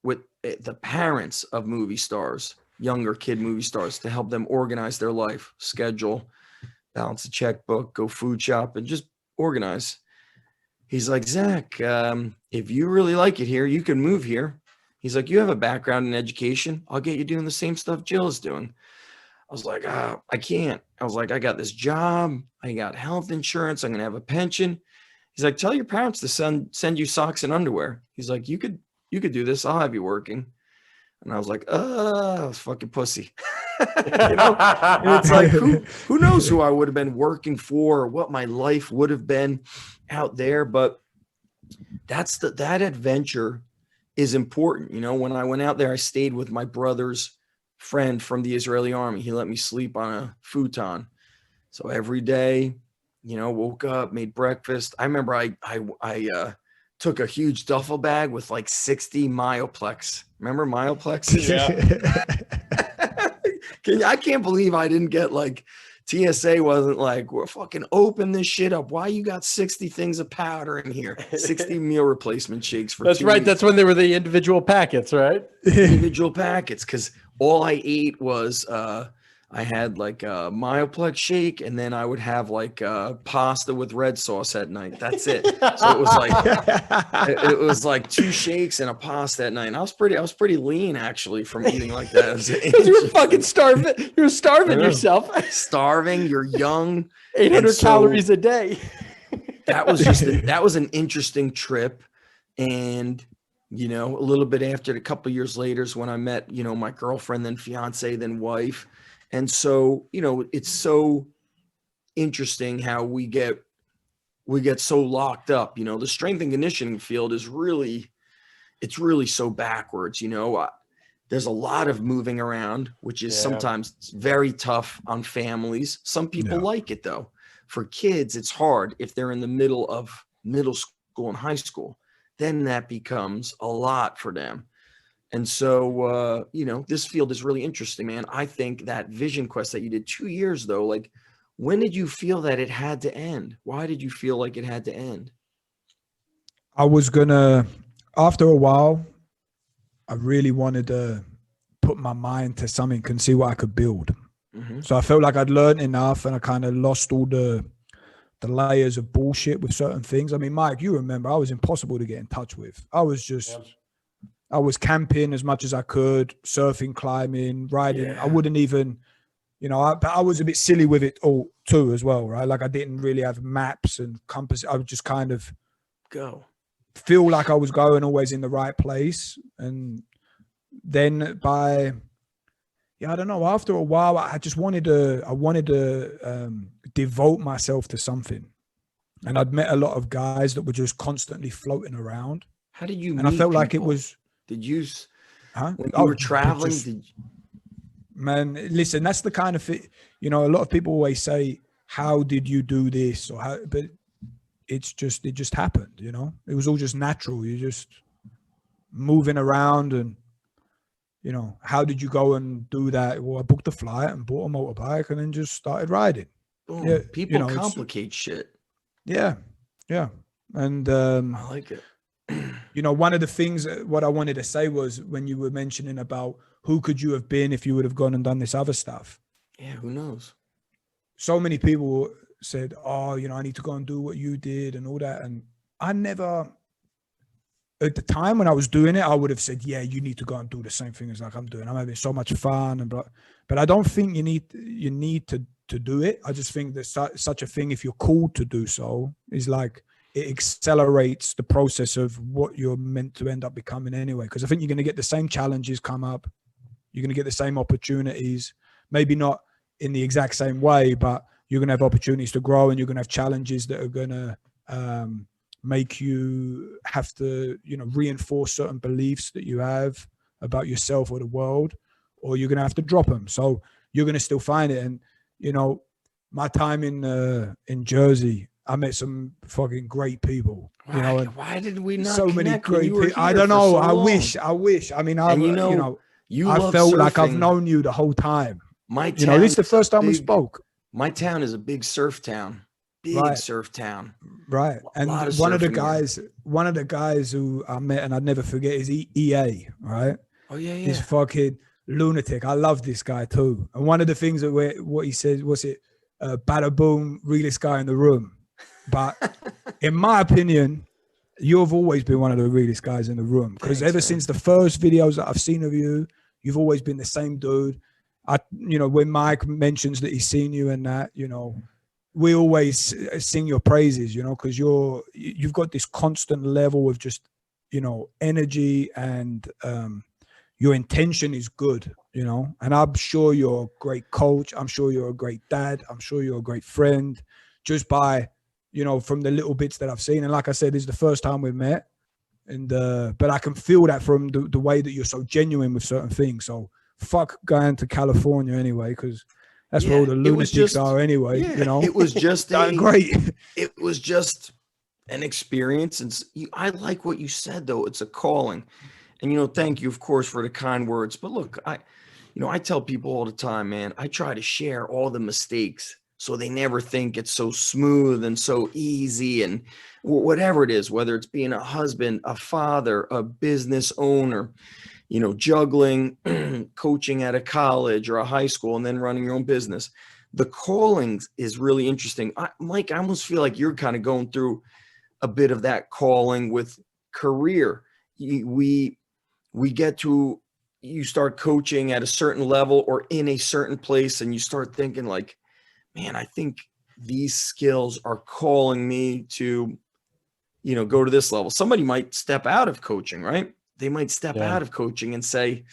with the parents of movie stars, younger kid movie stars, to help them organize their life, schedule, balance a checkbook, go food shop, and just organize. He's like, Zach, if you really like it here, you can move here. He's like, you have a background in education. I'll get you doing the same stuff Jill is doing. I was like, I can't. I was like, I got this job. I got health insurance. I'm going to have a pension. He's like, tell your parents to send you socks and underwear. He's like, you could do this. I'll have you working. And I was like, fucking pussy. You know? And it's like, who knows who I would have been working for or what my life would have been out there. But that adventure is important. You know, when I went out there, I stayed with my brother's friend from the Israeli army. He let me sleep on a futon. So every day, you know, woke up, made breakfast. I remember I took a huge duffel bag with like 60 Myoplex. Remember Myoplex? Yeah. I can't believe I didn't get like, TSA wasn't like, we're fucking open this shit up. Why you got 60 things of powder in here? 60 meal replacement shakes for That's 2 right. weeks. That's when they were the individual packets, right? Individual packets, because all I ate was I had like a Myoplex shake, and then I would have like pasta with red sauce at night. That's it. So it was like it was like 2 shakes and a pasta at night. And I was pretty lean actually from eating like that. Because you were fucking starving. You were starving yourself. Starving. You're young. 800 calories a day. That was an interesting trip. And you know, a little bit after, a couple of years later is when I met, you know, my girlfriend, then fiance, then wife. And so, you know, it's so interesting how we get so locked up. You know, the strength and conditioning field is really so backwards. You know, there's a lot of moving around, which is sometimes very tough on families. Some people like it though. For kids, it's hard if they're in the middle of middle school and high school. Then that becomes a lot for them. And so, you know, this field is really interesting, man. I think that Vision Quest that you did 2 years though, like, when did you feel that it had to end? Why did you feel like it had to end? I was gonna, after a while, I really wanted to put my mind to something and see what I could build. Mm-hmm. So I felt like I'd learned enough, and I kind of lost all the layers of bullshit with certain things. I mean, Mike, you remember, I was impossible to get in touch with. I was just, I was camping as much as I could, surfing, climbing, riding. I wouldn't even, you know, I was a bit silly with it all too as well, right? Like I didn't really have maps and compass. I would just kind of feel like I was going always in the right place. And then I don't know, after a while, I just wanted to devote myself to something. And I'd met a lot of guys that were just constantly floating around. How did you meet I felt people? Like it was, did you, when you were traveling, man, listen, that's the kind of thing, you know, a lot of people always say, how did you do this? Or how, but it just happened, you know, it was all just natural. You're just moving around. And, you know, how did you go and do that? Well, I booked a flight and bought a motorbike and then just started riding. Boom. Yeah, people, you know, complicate shit. Yeah. And I like it. You know, one of the things, what I wanted to say was when you were mentioning about who could you have been if you would have gone and done this other stuff. Yeah, who knows? So many people said, oh, you know, I need to go and do what you did and all that. And I never, at the time when I was doing it, I would have said, yeah, you need to go and do the same thing as like I'm doing. I'm having so much fun. And but I don't think you need to do it. I just think there's such a thing, if you're called to do so, is like, it accelerates the process of what you're meant to end up becoming anyway. Because I think you're going to get the same challenges come up. You're going to get the same opportunities, maybe not in the exact same way, but you're going to have opportunities to grow, and you're going to have challenges that are going to make you have to, you know, reinforce certain beliefs that you have about yourself or the world, or you're going to have to drop them. So you're going to still find it. And, you know, my time in Jersey, I met some fucking great people. You know, and why did we not? So many great people. I don't know. I wish. I mean, I felt like I've known you the whole time. You know, this is the first time we spoke. My town is a big surf town. Surf town. Right. And one of the guys who I met and I'd never forget is EA. Right. Oh yeah. He's fucking lunatic. I love this guy too. And one of the things that what he said was bada boom, realest guy in the room. But in my opinion, you've always been one of the realest guys in the room, because ever since the first videos that I've seen of you, you've always been the same dude. You know, when Mike mentions that he's seen you and that, you know, we always sing your praises, you know, because you've got this constant level of just, you know, energy, and your intention is good, you know. And I'm sure you're a great coach. I'm sure you're a great dad. I'm sure you're a great friend, just by, you know, from the little bits that I've seen. And like I said, this is the first time we've met, and but I can feel that from the way that you're so genuine with certain things. So fuck going to California anyway, because that's where all the lunatics are anyway. Yeah, you know, it was just great. It was just an experience, and I like what you said though. It's a calling, and you know, thank you, of course, for the kind words. But look, I tell people all the time, man. I try to share all the mistakes, so they never think it's so smooth and so easy, and whatever it is, whether it's being a husband, a father, a business owner, you know, juggling, coaching at a college or a high school, and then running your own business. The callings is really interesting. Mike, I almost feel like you're kind of going through a bit of that calling with career. We get to, you start coaching at a certain level or in a certain place, and you start thinking like, man, I think these skills are calling me to, you know, go to this level. Somebody might step out of coaching, right? They might step out of coaching and say,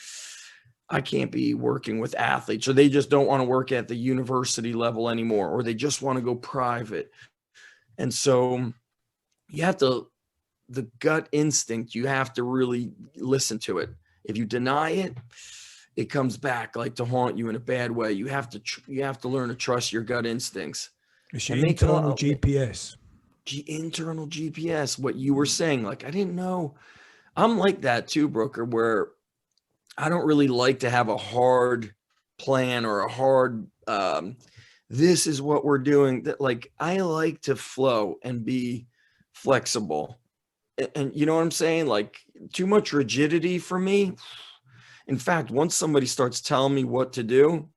I can't be working with athletes, or they just don't want to work at the university level anymore, or they just want to go private. And so you have to, the gut instinct, you have to really listen to it. If you deny it, it comes back like to haunt you in a bad way. You have to learn to trust your gut instincts. It's your internal GPS. Internal GPS, what you were saying. Like, I didn't know. I'm like that too, Brooker, where I don't really like to have a hard plan or a hard, this is what we're doing. That, like, I like to flow and be flexible. And you know what I'm saying? Like, too much rigidity for me. In fact, once somebody starts telling me what to do,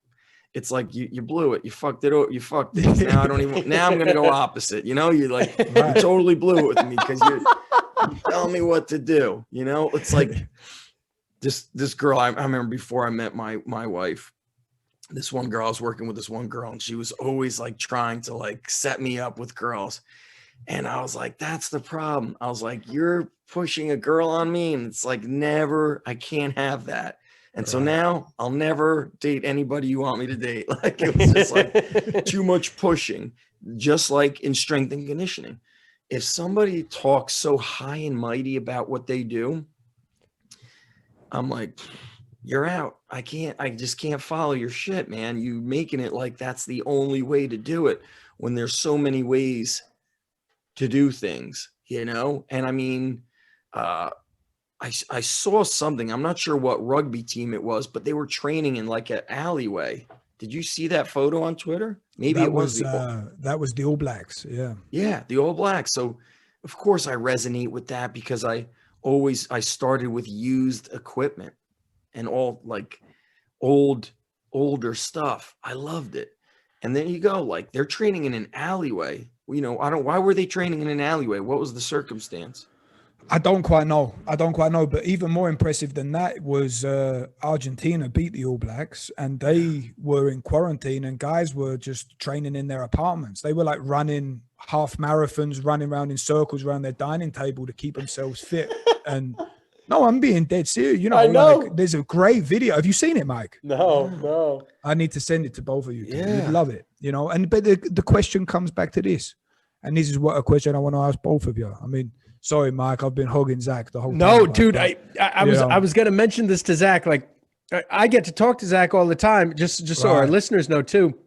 it's like you blew it. You fucked it. You fucked it. Now I'm going to go opposite. You know, you totally blew it with me because you tell me what to do. You know, it's like this girl. I remember before I met my wife, this one girl, I was working with this one girl, and she was always like trying to like set me up with girls. And I was like, that's the problem. I was like, you're pushing a girl on me. And it's like, never, I can't have that. And so now I'll never date anybody you want me to date. Like, it was just like too much pushing, just like in strength and conditioning. If somebody talks so high and mighty about what they do, I'm like, you're out. I just can't follow your shit, man. You making it like that's the only way to do it when there's so many ways to do things, you know? And I mean, I saw something, I'm not sure what rugby team it was, but they were training in like an alleyway. Did you see that photo on Twitter? Maybe that was the All Blacks. Yeah. Yeah. The All Blacks. So of course I resonate with that because I started with used equipment and all like older stuff. I loved it. And then you go, like, they're training in an alleyway. You know, why were they training in an alleyway? What was the circumstance? I don't quite know. But even more impressive than that was Argentina beat the All Blacks, and they were in quarantine, and guys were just training in their apartments. They were like running half marathons, running around in circles around their dining table to keep themselves fit. And no, I'm being dead serious. You know, I know. Like, there's a great video. Have you seen it, Mike? No. I need to send it to both of you. Yeah. You'd love it, you know. But the question comes back to this, and this is what a question I want to ask both of you. I mean, sorry, Mike, I've been hogging Zach the whole time. No, dude, I was going to mention this to Zach. Like, I get to talk to Zach all the time, just so our listeners know too.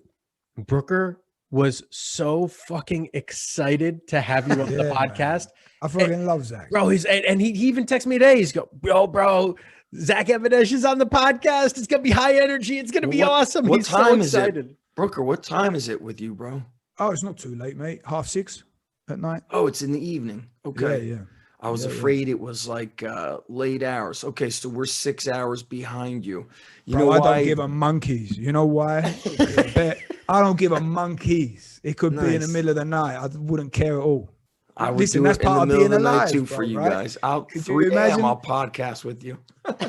Brooker was so fucking excited to have you on the podcast. Man. I fucking love Zach, bro. He even texted me today. He's go, bro. Zach Even-Esh is on the podcast. It's gonna be high energy. It's gonna be awesome. What He's time so excited. Is it? Brooker, what time is it with you, bro? Oh, it's not too late, mate. 6:30 at night. Oh, it's in the evening. Okay. Yeah. I was afraid it was like late hours. Okay, so we're 6 hours behind you. Bro, I don't give a monkeys. You know why? I don't give a monkeys. It could be in the middle of the night. I wouldn't care at all. I would Listen, do that's it in part the of middle of being the night alive, too bro, for you right? guys. I'll Could you 3 a.m. imagine? I'll podcast with you.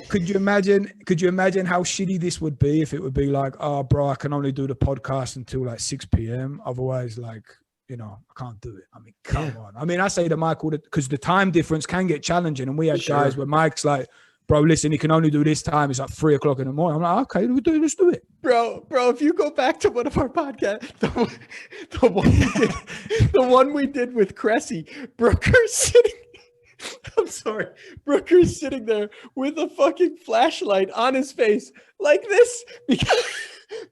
Could you imagine? Could you imagine how shitty this would be if it would be like, oh, bro, I can only do the podcast until like 6 p.m. Otherwise, like, you know, I can't do it. I mean, come on. I mean, I say to Michael that because the time difference can get challenging, and we had guys where Mike's like, bro, listen, he can only do this time. It's like 3 o'clock in the morning. I'm like, okay, let's do it. Bro, if you go back to one of our podcasts, the one we did with Cressy, Brooker's sitting. I'm sorry. Brooker's sitting there with a fucking flashlight on his face like this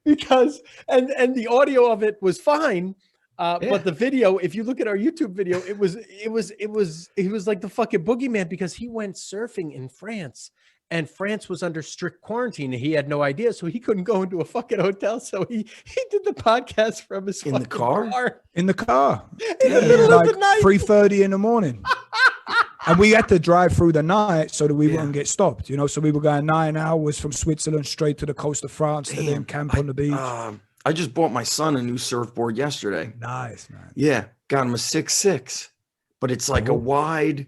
because and the audio of it was fine. But the video, if you look at our YouTube video, it was like the fucking boogeyman because he went surfing in France. And France was under strict quarantine. And he had no idea, so he couldn't go into a fucking hotel. So he did the podcast from his In the car. In the car. In the middle like of the night. 3:30 in the morning. And we had to drive through the night so that we wouldn't get stopped, you know. So we were going 9 hours from Switzerland straight to the coast of France to then camp on the beach. I just bought my son a new surfboard yesterday. Nice, man. Yeah, got him a 6'6", but it's like a wide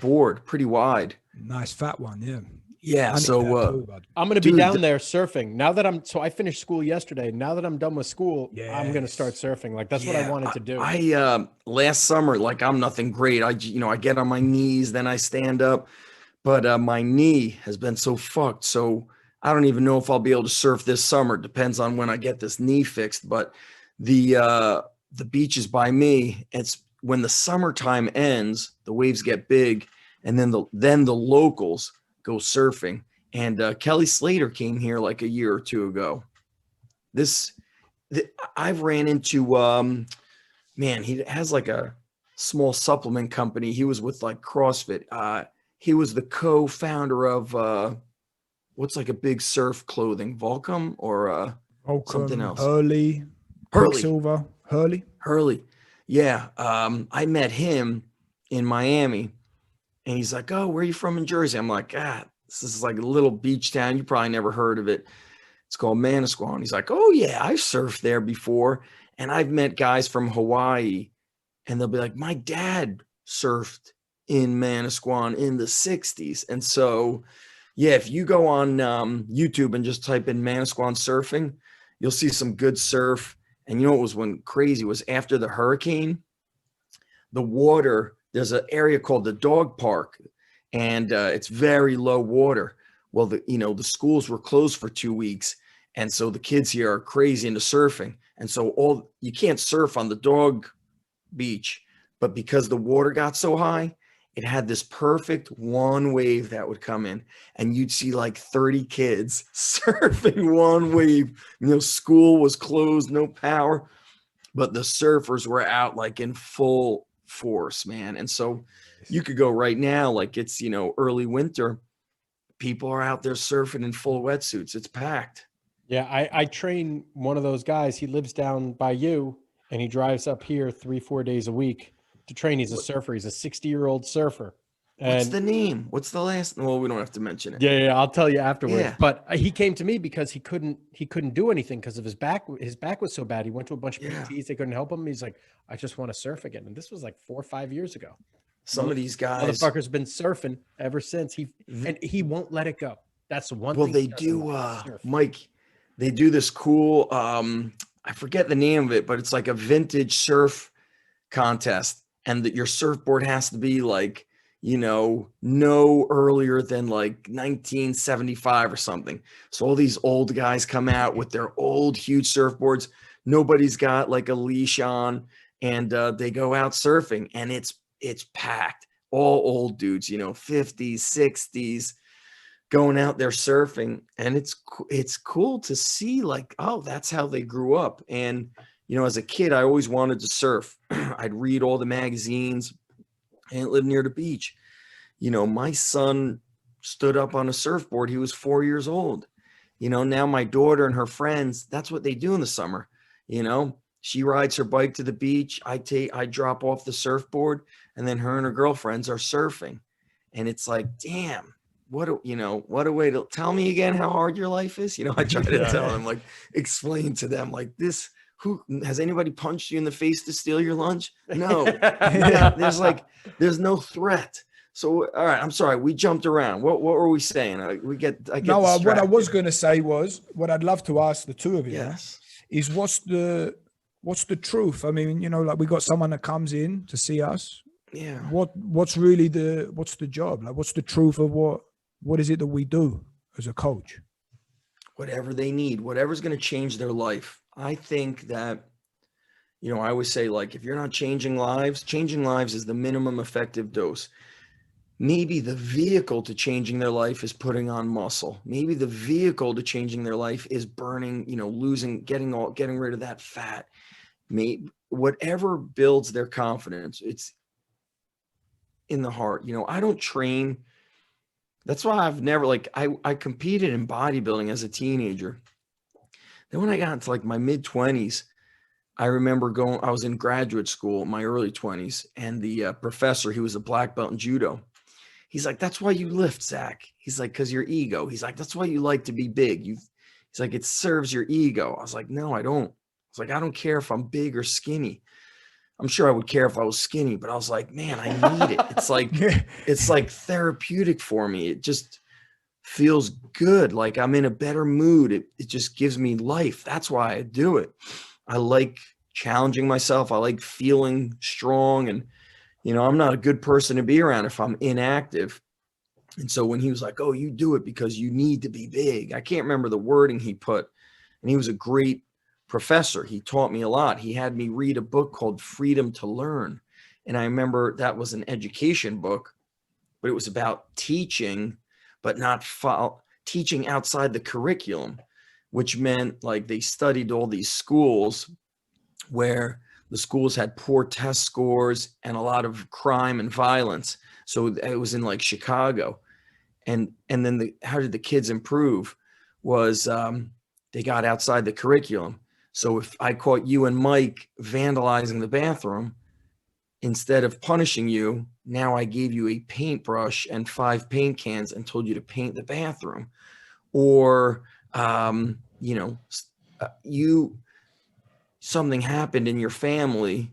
board, pretty wide. Nice fat one, yeah. Yeah, so I'm going to be down there surfing. Now that I finished school yesterday. Now that I'm done with school, I'm going to start surfing. Like that's what I wanted to do. I last summer, like I'm nothing great. I get on my knees, then I stand up, but my knee has been so fucked. So I don't even know if I'll be able to surf this summer. Depends on when I get this knee fixed. But the beaches by me, it's when the summertime ends, the waves get big, and then the locals go surfing. And Kelly Slater came here like a year or two ago. I've ran into man, he has like a small supplement company. He was with like CrossFit. He was the co-founder of what's like a big surf clothing, Volcom or something else. Hurley. Silver. Hurley. Yeah. I met him in Miami, and he's like, oh, where are you from in Jersey? I'm like, this is like a little beach town. You probably never heard of it. It's called Manasquan. He's like, oh yeah, I've surfed there before. And I've met guys from Hawaii, and they'll be like, my dad surfed in Manasquan in the 60s. And so, yeah, if you go on YouTube and just type in Manasquan surfing, you'll see some good surf. And you know what was crazy was after the hurricane, the water, there's an area called the dog park, and it's very low water. Well, the schools were closed for 2 weeks. And so the kids here are crazy into surfing. And so you can't surf on the dog beach, but because the water got so high, it had this perfect one wave that would come in, and you'd see like 30 kids surfing one wave. School was closed, no power, but the surfers were out like in full force, man. And so you could go right now, like it's, early winter. People are out there surfing in full wetsuits. It's packed. Yeah, I train one of those guys. He lives down by you, and he drives up here 3-4 days a week to train. He's a surfer. He's a 60-year-old surfer. What's the name? What's the last? Well, we don't have to mention it. Yeah, I'll tell you afterwards. Yeah. But he came to me because he couldn't do anything because of his back. His back was so bad. He went to a bunch of PTs. They couldn't help him. He's like, I just want to surf again. And this was like 4 or 5 years ago. Some of these guys, motherfucker's been surfing ever since. He won't let it go. That's the one. Well, thing they do, Mike. They do this cool. I forget the name of it, but it's like a vintage surf contest, and that your surfboard has to be like, no earlier than like 1975 or something. So all these old guys come out with their old huge surfboards. Nobody's got like a leash on, and they go out surfing, and it's packed. All old dudes, 50s, 60s, going out there surfing. And it's cool to see like, oh, that's how they grew up. And, as a kid, I always wanted to surf. I'd read all the magazines and live near the beach. My son stood up on a surfboard. He was 4 years old. Now my daughter and her friends, that's what they do in the summer. She rides her bike to the beach. I drop off the surfboard, and then her and her girlfriends are surfing. And it's like, damn, what a way to tell me again how hard your life is. I try to tell them, like, explain to them like this, Who has anybody punched you in the face to steal your lunch? No. Yeah, there's no threat. So, all right, I'm sorry, we jumped around. What were we saying? I get No, what I was distracted. going to say was, what I'd love to ask the two of you Yes. is what's the truth? I mean, you know, like we got someone that comes in to see us. Yeah. What's really what's the job? Like, what's the truth of what is it that we do as a coach? Whatever they need, whatever's going to change their life. I think that, you know, I always say, like, if you're not changing lives is the minimum effective dose. Maybe the vehicle to changing their life is putting on muscle. Maybe the vehicle to changing their life is burning, you know, getting rid of that fat. Maybe whatever builds their confidence, it's in the heart. You know, I don't train. That's why I've never, like, I competed in bodybuilding as a teenager. Then when I got into like my mid-20s, I remember I was in graduate school in my early 20s, and the professor, he was a black belt in judo. He's like, that's why you lift, Zach. He's like, because your ego. He's like, that's why you like to be big. He's like, it serves your ego. I was like, no, I don't. I was like, I don't care if I'm big or skinny. I'm sure I would care if I was skinny, but I was like, man, I need it. It's like therapeutic for me. It just feels good. Like I'm in a better mood. It just gives me life. That's why I do it. I like challenging myself. I like feeling strong, and, you know, I'm not a good person to be around if I'm inactive. And so when he was like, oh, you do it because you need to be big. I can't remember the wording he put. And he was a great professor. He taught me a lot. He had me read a book called Freedom to Learn. And I remember that was an education book, but it was about teaching, but not teaching outside the curriculum, which meant like they studied all these schools where the schools had poor test scores and a lot of crime and violence. So it was in like Chicago. And then how did the kids improve was they got outside the curriculum. So if I caught you and Mike vandalizing the bathroom, instead of punishing you, now I gave you a paintbrush and 5 paint cans and told you to paint the bathroom. Or, you know, something happened in your family,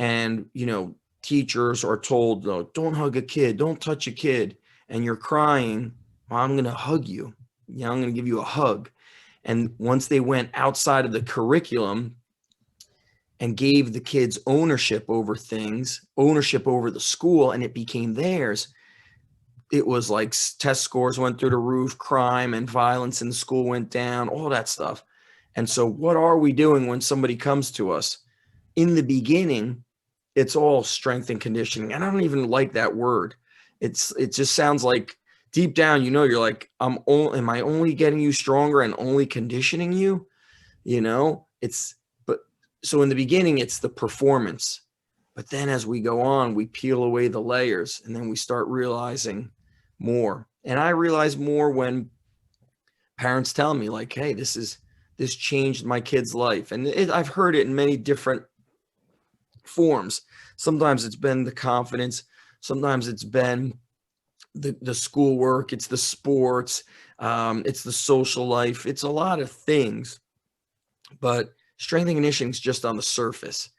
and, you know, teachers are told, no, don't hug a kid, don't touch a kid, and you're crying, well, I'm going to hug you. Yeah, I'm going to give you a hug. And once they went outside of the curriculum and gave the kids ownership over things, ownership over the school, and it became theirs, it was like test scores went through the roof, crime and violence in the school went down, all that stuff. And so what are we doing when somebody comes to us? In the beginning, it's all strength and conditioning. And I don't even like that word. It just sounds like deep down, you know, you're like, am I only getting you stronger and only conditioning you? You know, but so in the beginning, it's the performance. But then as we go on, we peel away the layers, and then we start realizing more. And I realize more when parents tell me like, hey, this changed my kid's life. And I've heard it in many different forms. Sometimes it's been the confidence. Sometimes it's been the schoolwork. It's the sports. It's the social life. It's a lot of things. But strength and conditioning is just on the surface.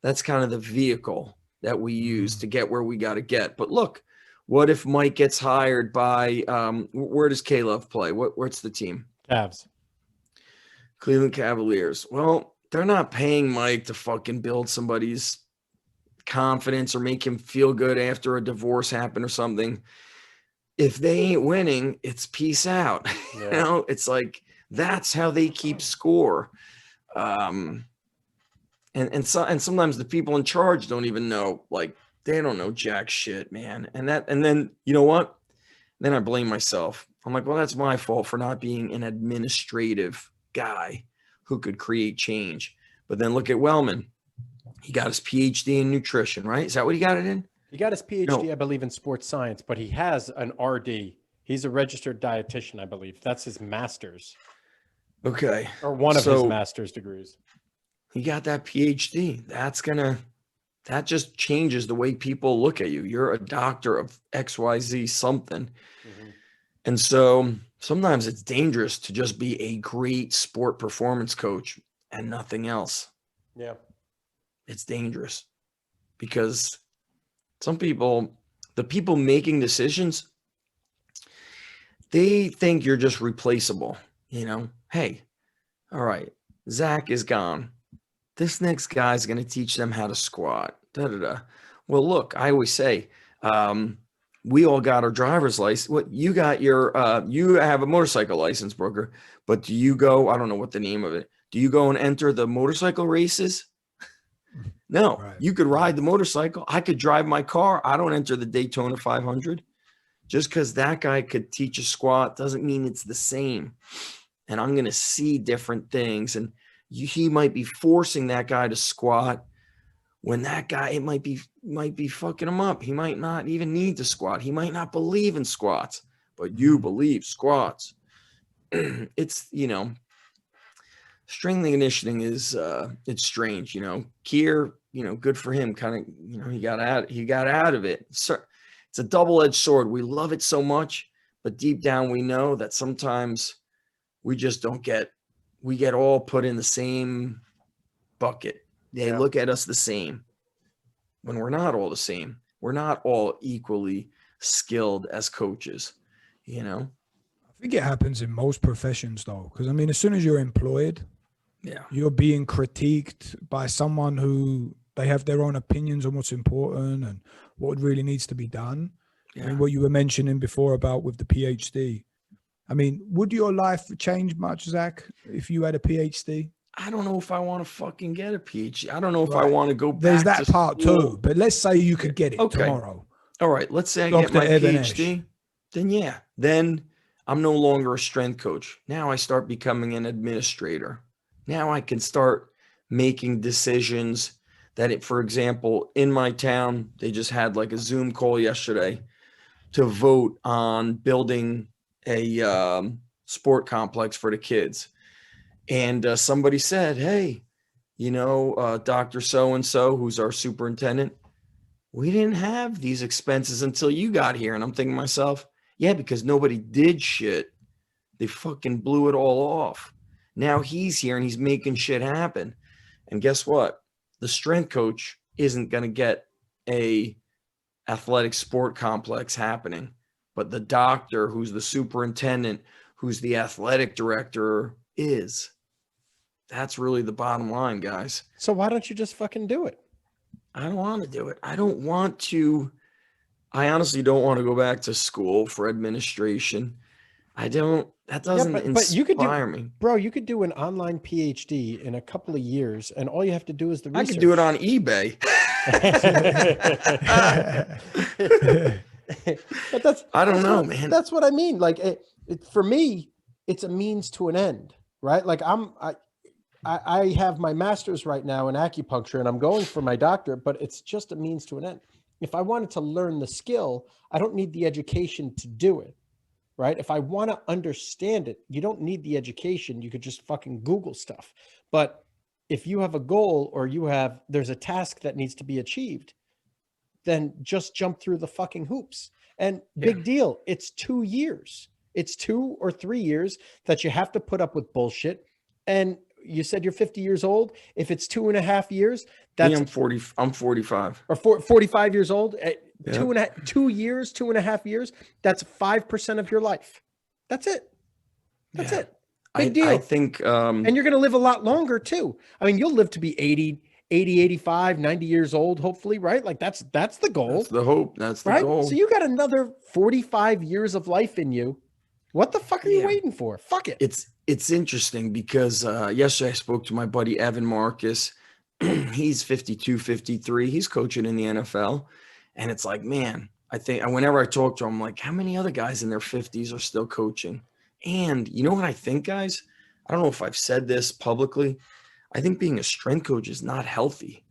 That's kind of the vehicle that we use to get where we got to get. But look, what if Mike gets hired by, where does K-Love play? What's the team? Cavs. Cleveland Cavaliers. Well, they're not paying Mike to fucking build somebody's confidence or make him feel good after a divorce happened or something. If they ain't winning, it's peace out. Yeah. You know, it's like, that's how they keep score. And sometimes the people in charge don't even know, like, they don't know jack shit, man. And then, you know what? Then I blame myself. I'm like, well, that's my fault for not being an administrative guy who could create change. But then look at Wellman. He got his PhD in nutrition, right? Is that what he got it in? He got his PhD, No. I believe, in sports science, but he has an RD. He's a registered dietitian, I believe. That's his master's. Okay. Or one of his master's degrees. He got that PhD. That just changes the way people look at you. You're a doctor of XYZ something. Mm-hmm. And so sometimes it's dangerous to just be a great sport performance coach and nothing else. Yeah. It's dangerous because some people, the people making decisions, they think you're just replaceable. Hey, all right, Zach is gone. This next guy's going to teach them how to squat. Da, da, da. Well, look, I always say, we all got our driver's license. What you got you have a motorcycle license, Brooker, but do you go, I don't know what the name of it. Do you go and enter the motorcycle races? No, Right. You could ride the motorcycle. I could drive my car. I don't enter the Daytona 500. Just because that guy could teach a squat doesn't mean it's the same. And I'm going to see different things. And he might be forcing that guy to squat when that guy, it might be fucking him up. He might not even need to squat. He might not believe in squats, but you believe squats. It's, strength and conditioning is, it's strange, Kier, good for him. Kind of, he got out of it. So it's a double-edged sword. We love it so much, but deep down we know that sometimes we just don't we get all put in the same bucket. They look at us the same when we're not all the same. We're not all equally skilled as coaches, I think it happens in most professions though. Because as soon as you're employed, you're being critiqued by someone who they have their own opinions on what's important and what really needs to be done. Yeah. What you were mentioning before about with the PhD. Would your life change much, Zach, if you had a PhD? I don't know if I want to fucking get a PhD. I don't know if I want to go back. There's that to part school. too. But let's say you could get it tomorrow. All right. Let's say I Dr. get my Even-Esh. PhD. Then I'm no longer a strength coach. Now I start becoming an administrator. Now I can start making decisions that for example, in my town, they just had like a Zoom call yesterday to vote on building a sport complex for the kids. And somebody said, hey, Dr. So-and-so, who's our superintendent, we didn't have these expenses until you got here. And I'm thinking to myself, yeah, because nobody did shit. They fucking blew it all off. Now he's here and he's making shit happen. And guess what? The strength coach isn't going to get a athletic sport complex happening. But the doctor, who's the superintendent, who's the athletic director, is. That's really the bottom line, guys. So why don't you just fucking do it? I don't want to do it. I honestly don't want to go back to school for administration. That doesn't inspire me. Bro, you could do an online PhD in a couple of years, and all you have to do is the research. I could do it on eBay. But I don't know, man. That's what I mean. Like for me, it's a means to an end, right? Like I have my master's right now in acupuncture and I'm going for my doctorate, but it's just a means to an end. If I wanted to learn the skill, I don't need the education to do it, right? If I want to understand it, you don't need the education. You could just fucking Google stuff. But if you have a goal or there's a task that needs to be achieved, then just jump through the fucking hoops. And big deal, it's 2 years. It's 2 or 3 years that you have to put up with bullshit. And you said you're 50 years old. If it's 2.5 years, that's I'm 40. I'm 45 or 45 years old. 2 years, 2.5 years. That's 5% of your life. That's it. That's it. Big deal. I think, and you're going to live a lot longer too. You'll live to be 80, 85, 90 years old, hopefully, right? Like that's the goal. That's the hope. That's the goal. So you got another 45 years of life in you. What the fuck are you waiting for? Fuck it. It's interesting because yesterday I spoke to my buddy Evan Marcus. He's 52, 53. He's coaching in the NFL. And it's like, man, I think whenever I talk to him, I'm like, how many other guys in their 50s are still coaching? And you know what I think, guys? I don't know if I've said this publicly. I think being a strength coach is not healthy.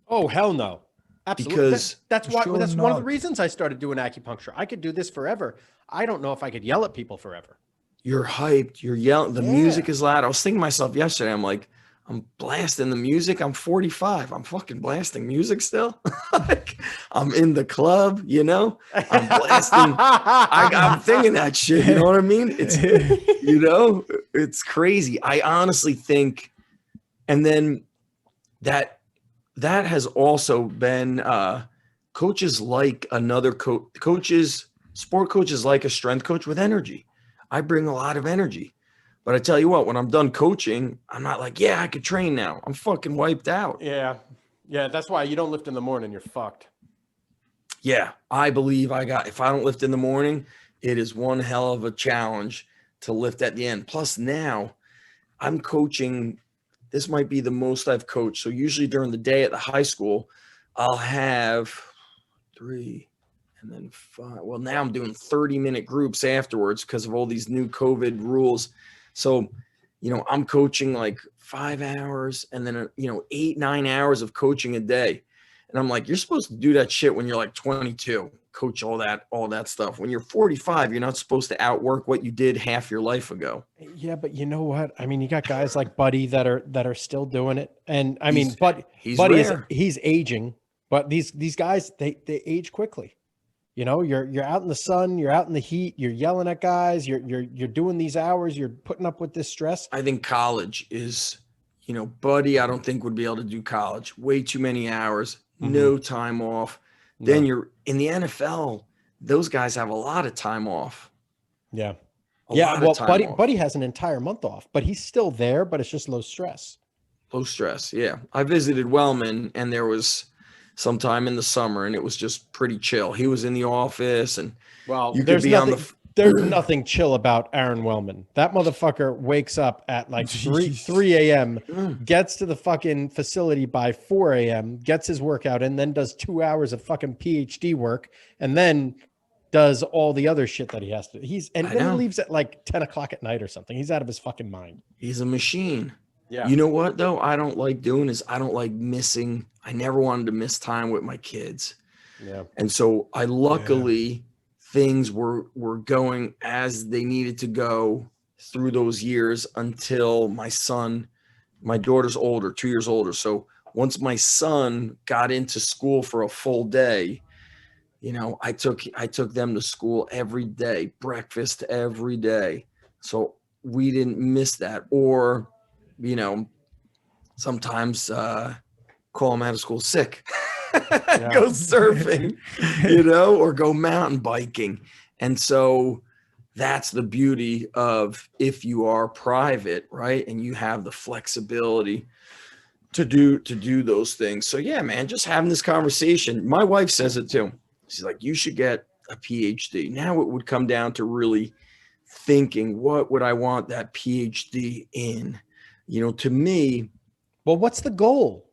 Oh, hell no. Absolutely. Because that's one of the reasons I started doing acupuncture. I could do this forever. I don't know if I could yell at people forever. You're hyped. You're yelling. The music is loud. I was thinking to myself yesterday, I'm like, I'm blasting the music. I'm 45. I'm fucking blasting music still. Like, I'm in the club, I'm blasting. I'm thinking that shit. You know what I mean? It's, it's crazy. I honestly think, and then that has also been coaches like another sport coaches like a strength coach with energy. I bring a lot of energy. But I tell you what, when I'm done coaching, I'm not like, yeah, I could train now. I'm fucking wiped out. Yeah. Yeah. That's why you don't lift in the morning. You're fucked. Yeah. I believe if I don't lift in the morning, it is one hell of a challenge to lift at the end. Plus now I'm coaching. This might be the most I've coached. So usually during the day at the high school, I'll have 3 and then 5. Well, now I'm doing 30-minute groups afterwards because of all these new COVID rules. So, I'm coaching like 5 hours and then, 8, 9 hours of coaching a day. And I'm like, you're supposed to do that shit when you're like 22, coach all that stuff. When you're 45, you're not supposed to outwork what you did half your life ago. Yeah, but you know what? I mean, you got guys like Buddy that are still doing it. And I mean, Buddy he's aging, but these guys, they age quickly. You're out in the sun, you're out in the heat, you're yelling at guys, you're doing these hours, you're putting up with this stress. I think college is, Buddy, I don't think would be able to do college. Way too many hours, no time off. No. Then you're in the NFL, those guys have a lot of time off. Yeah. Well, Buddy has an entire month off, but he's still there, but it's just low stress. Low stress, yeah. I visited Wellman and there was sometime in the summer and it was just pretty chill. He was in the office and there's nothing chill about Aaron Wellman. That motherfucker wakes up at like 3 a.m., gets to the fucking facility by 4 a.m., gets his workout, and then does 2 hours of fucking PhD work, and then does all the other shit that he has to. Then he leaves at like 10 o'clock at night or something. He's out of his fucking mind. He's a machine. Yeah. You know what though? I don't like doing is I don't like missing. I never wanted to miss time with my kids. Yeah. And so I luckily things were going as they needed to go through those years until my daughter's older, 2 years older. So once my son got into school for a full day, I took them to school every day, breakfast every day. So we didn't miss that. Or, sometimes call them out of school sick, go surfing, or go mountain biking. And so that's the beauty of if you are private, right? And you have the flexibility to do those things. So yeah, man, just having this conversation. My wife says it too. She's like, you should get a PhD. Now it would come down to really thinking, what would I want that PhD in? To me. Well, what's the goal?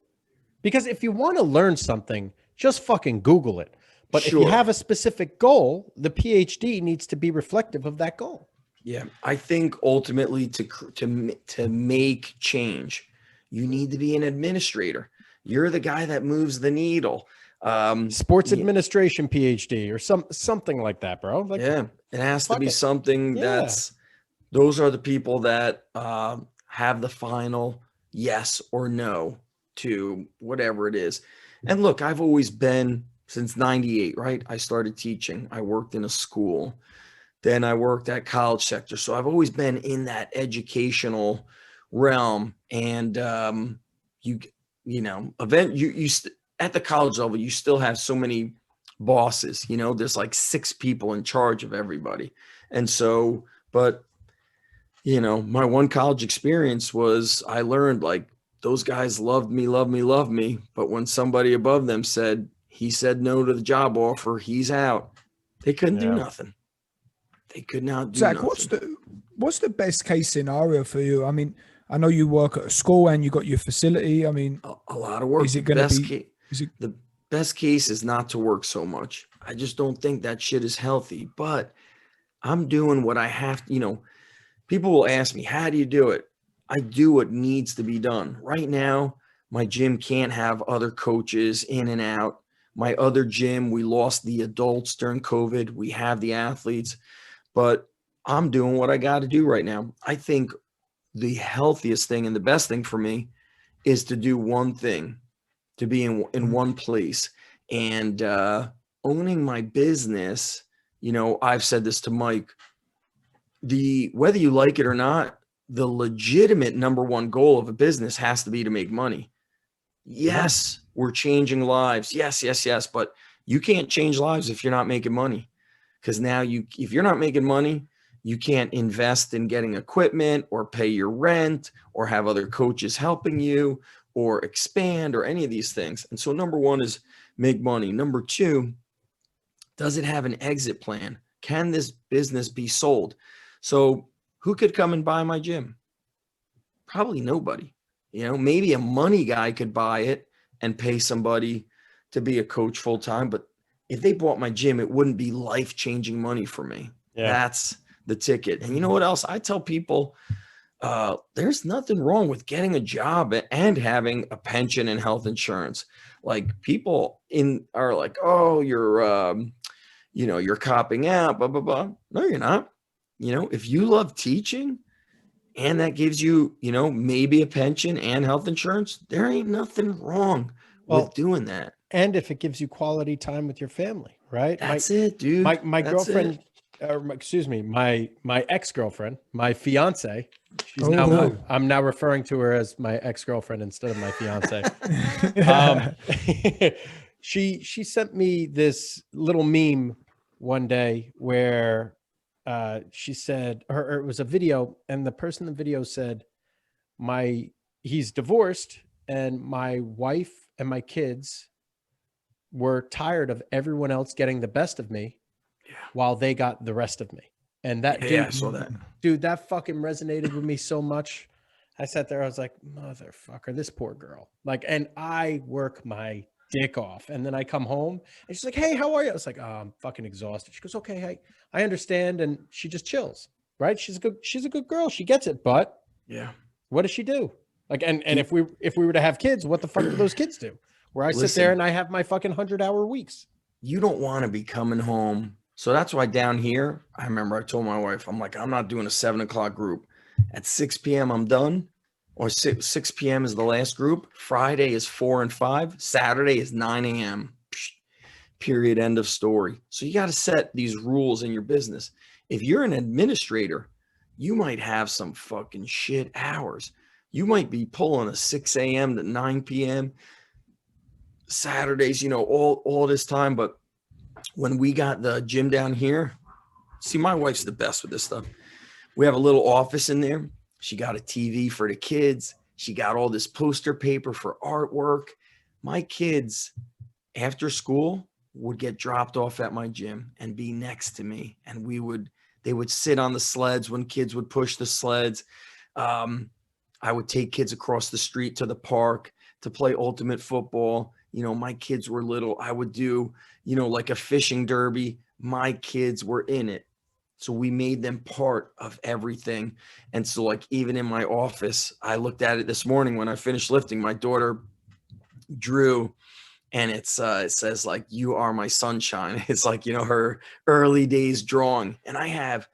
Because if you want to learn something, just fucking Google it. But if you have a specific goal, the PhD needs to be reflective of that goal. Yeah, I think ultimately to make change, you need to be an administrator. You're the guy that moves the needle. Sports administration PhD or something like that, bro. Like, it has to be something those are the people that have the final yes or no to whatever it is. And look, I've always been since 98, right? I started teaching. I worked in a school. Then I worked at college sector. So I've always been in that educational realm. And at the college level, you still have so many bosses, there's like 6 people in charge of everybody. And so, but my one college experience was I learned like those guys loved me. But when somebody above them he said no to the job offer, he's out. They couldn't do nothing. They could not do Zach, nothing. what's the best case scenario for you? I mean, I know you work at a school and you got your facility. I mean, a lot of work. Is it going to be? The best case is not to work so much. I just don't think that shit is healthy. But I'm doing what I have to. People will ask me, how do you do it? I do what needs to be done. Right now, my gym can't have other coaches in and out. My other gym, we lost the adults during COVID. We have the athletes, but I'm doing what I got to do right now. I think the healthiest thing and the best thing for me is to do one thing, to be in one place. And owning my business, I've said this to Mike, whether you like it or not, the legitimate number one goal of a business has to be to make money. Yes, we're changing lives. Yes, yes, yes. But you can't change lives if you're not making money. Because now if you're not making money, you can't invest in getting equipment or pay your rent or have other coaches helping you or expand or any of these things. And so number one is make money. Number two, does it have an exit plan? Can this business be sold? So who could come and buy my gym? Probably nobody. Maybe a money guy could buy it and pay somebody to be a coach full time. But if they bought my gym, it wouldn't be life-changing money for me. Yeah. That's the ticket. And you know what else? I tell people, there's nothing wrong with getting a job and having a pension and health insurance. Like people are like, oh, you're copping out, blah, blah, blah. No, you're not. If you love teaching and that gives you, maybe a pension and health insurance, there ain't nothing wrong with doing that. And if it gives you quality time with your family, right? That's it, dude. My girlfriend, my ex-girlfriend, my fiance, I'm now referring to her as my ex-girlfriend instead of my fiance. She sent me this little meme one day where she said, it was a video, and the person in the video said, he's divorced, and my wife and my kids were tired of everyone else getting the best of me while they got the rest of me. And that, I saw that. Dude, that fucking resonated with me so much. I sat there, I was like, motherfucker, this poor girl. And I work my dick off. And then I come home and she's like, hey, how are you? I was like, oh, I'm fucking exhausted. She goes, okay, hey, I understand. And she just chills, right? She's a good girl. She gets it. But what does she do? And if we were to have kids, what the fuck do those kids do? Where I sit there and I have my fucking 100-hour weeks. You don't want to be coming home. So that's why down here, I remember I told my wife, I'm like, I'm not doing a 7 o'clock group. At 6 p.m. I'm done. Or 6 p.m. is the last group. Friday is 4 and 5. Saturday is 9 a.m. Period. End of story. So you got to set these rules in your business. If you're an administrator, you might have some fucking shit hours. You might be pulling a 6 a.m. to 9 p.m. Saturdays, all this time. But when we got the gym down here, see, my wife's the best with this stuff. We have a little office in there. She got a TV for the kids. She got all this poster paper for artwork. My kids, after school, would get dropped off at my gym and be next to me. And they would sit on the sleds when kids would push the sleds. I would take kids across the street to the park to play ultimate football. My kids were little. I would do, like a fishing derby. My kids were in it. So we made them part of everything. And so even in my office, I looked at it this morning when I finished lifting. My daughter drew, and it says you are my sunshine. It's her early days drawing. And I have,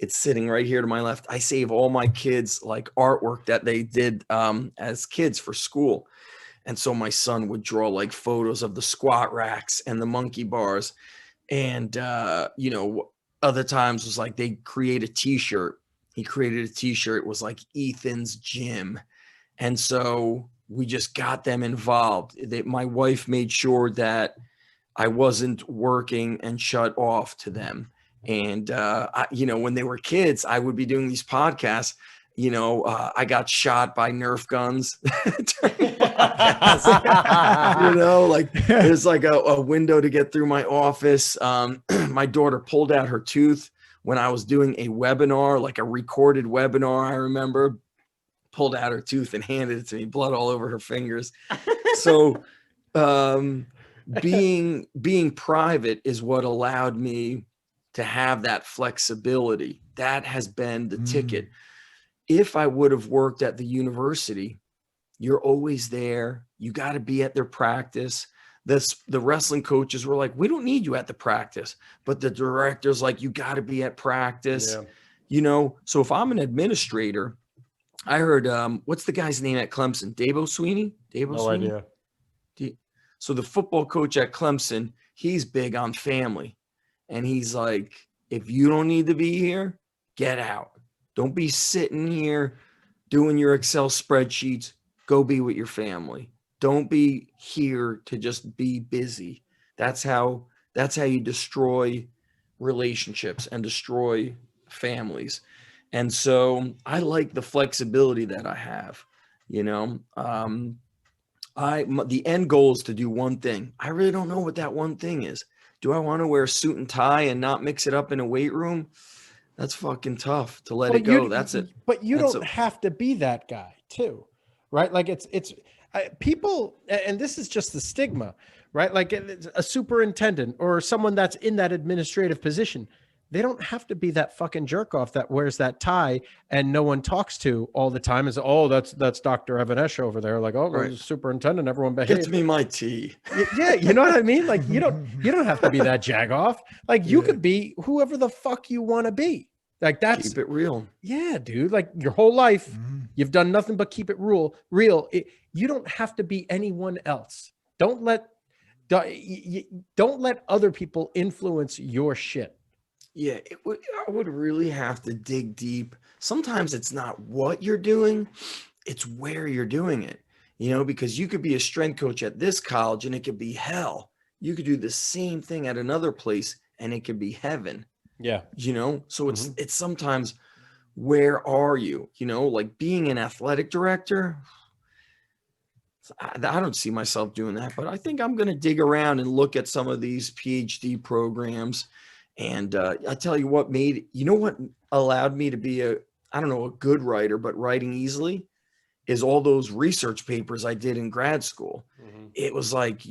it's sitting right here to my left. I save all my kids artwork that they did as kids for school. And so my son would draw photos of the squat racks and the monkey bars. And, other times was they create a t-shirt. He created a t-shirt. It was Ethan's gym. And so we just got them involved. My wife made sure that I wasn't working and shut off to them. And, when they were kids, I would be doing these podcasts. I got shot by Nerf guns. There's a window to get through my office. My daughter pulled out her tooth when I was doing a webinar, a recorded webinar. I remember, pulled out her tooth and handed it to me, blood all over her fingers. So being private is what allowed me to have that flexibility. That has been the ticket. If I would have worked at the university, you're always there. You got to be at their practice. The wrestling coaches were like, we don't need you at the practice. But the director's like, you got to be at practice. Yeah. So if I'm an administrator, I heard, what's the guy's name at Clemson? Dabo Sweeney? No idea. So the football coach at Clemson, he's big on family. And he's like, if you don't need to be here, get out. Don't be sitting here doing your Excel spreadsheets. Go be with your family. Don't be here to just be busy. That's how you destroy relationships and destroy families. And so I like the flexibility that I have, you know. The end goal is to do one thing. I really don't know what that one thing is. Do I want to wear a suit and tie and not mix it up in a weight room? That's fucking tough to let it go. That's it. But you don't have to be that guy too, right? Like people, and this is just the stigma, right? Like a superintendent or someone that's in that administrative position. They don't have to be that fucking jerk off that wears that tie and no one talks to all the time. Is, oh, that's Dr. Even-Esh over there. Like, oh, right. Superintendent, everyone behaves. Gets me my tea. Yeah, you know what I mean? Like you don't have to be that jagoff. Like you could be whoever the fuck you want to be. Like that's keep it real. Yeah, dude. Like your whole life, you've done nothing but keep it real. You don't have to be anyone else. Don't let other people influence your shit. Yeah, I would really have to dig deep. Sometimes it's not what you're doing, it's where you're doing it, you know, because you could be a strength coach at this college and it could be hell. You could do the same thing at another place and it could be heaven. Yeah. You know, so it's sometimes, where are you? You know, like being an athletic director, I don't see myself doing that, but I think I'm going to dig around and look at some of these PhD programs. And I tell you what what allowed me to be a good writer, but writing easily is all those research papers I did in grad school. It was like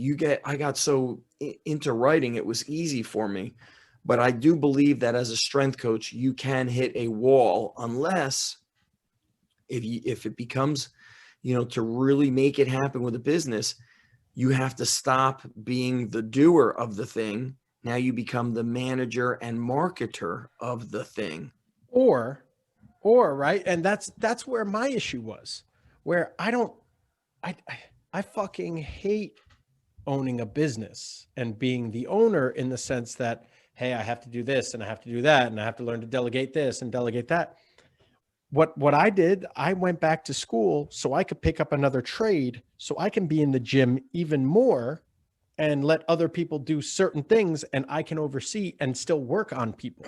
I got so into writing, it was easy for me. But I do believe that as a strength coach, you can hit a wall unless if it becomes, to really make it happen with a business, you have to stop being the doer of the thing. Now you become the manager and marketer of the thing. Or right. And that's where my issue was, where I fucking hate owning a business and being the owner in the sense that, hey, I have to do this and I have to do that and I have to learn to delegate this and delegate that. What I did, I went back to school so I could pick up another trade so I can be in the gym even more and let other people do certain things and I can oversee and still work on people,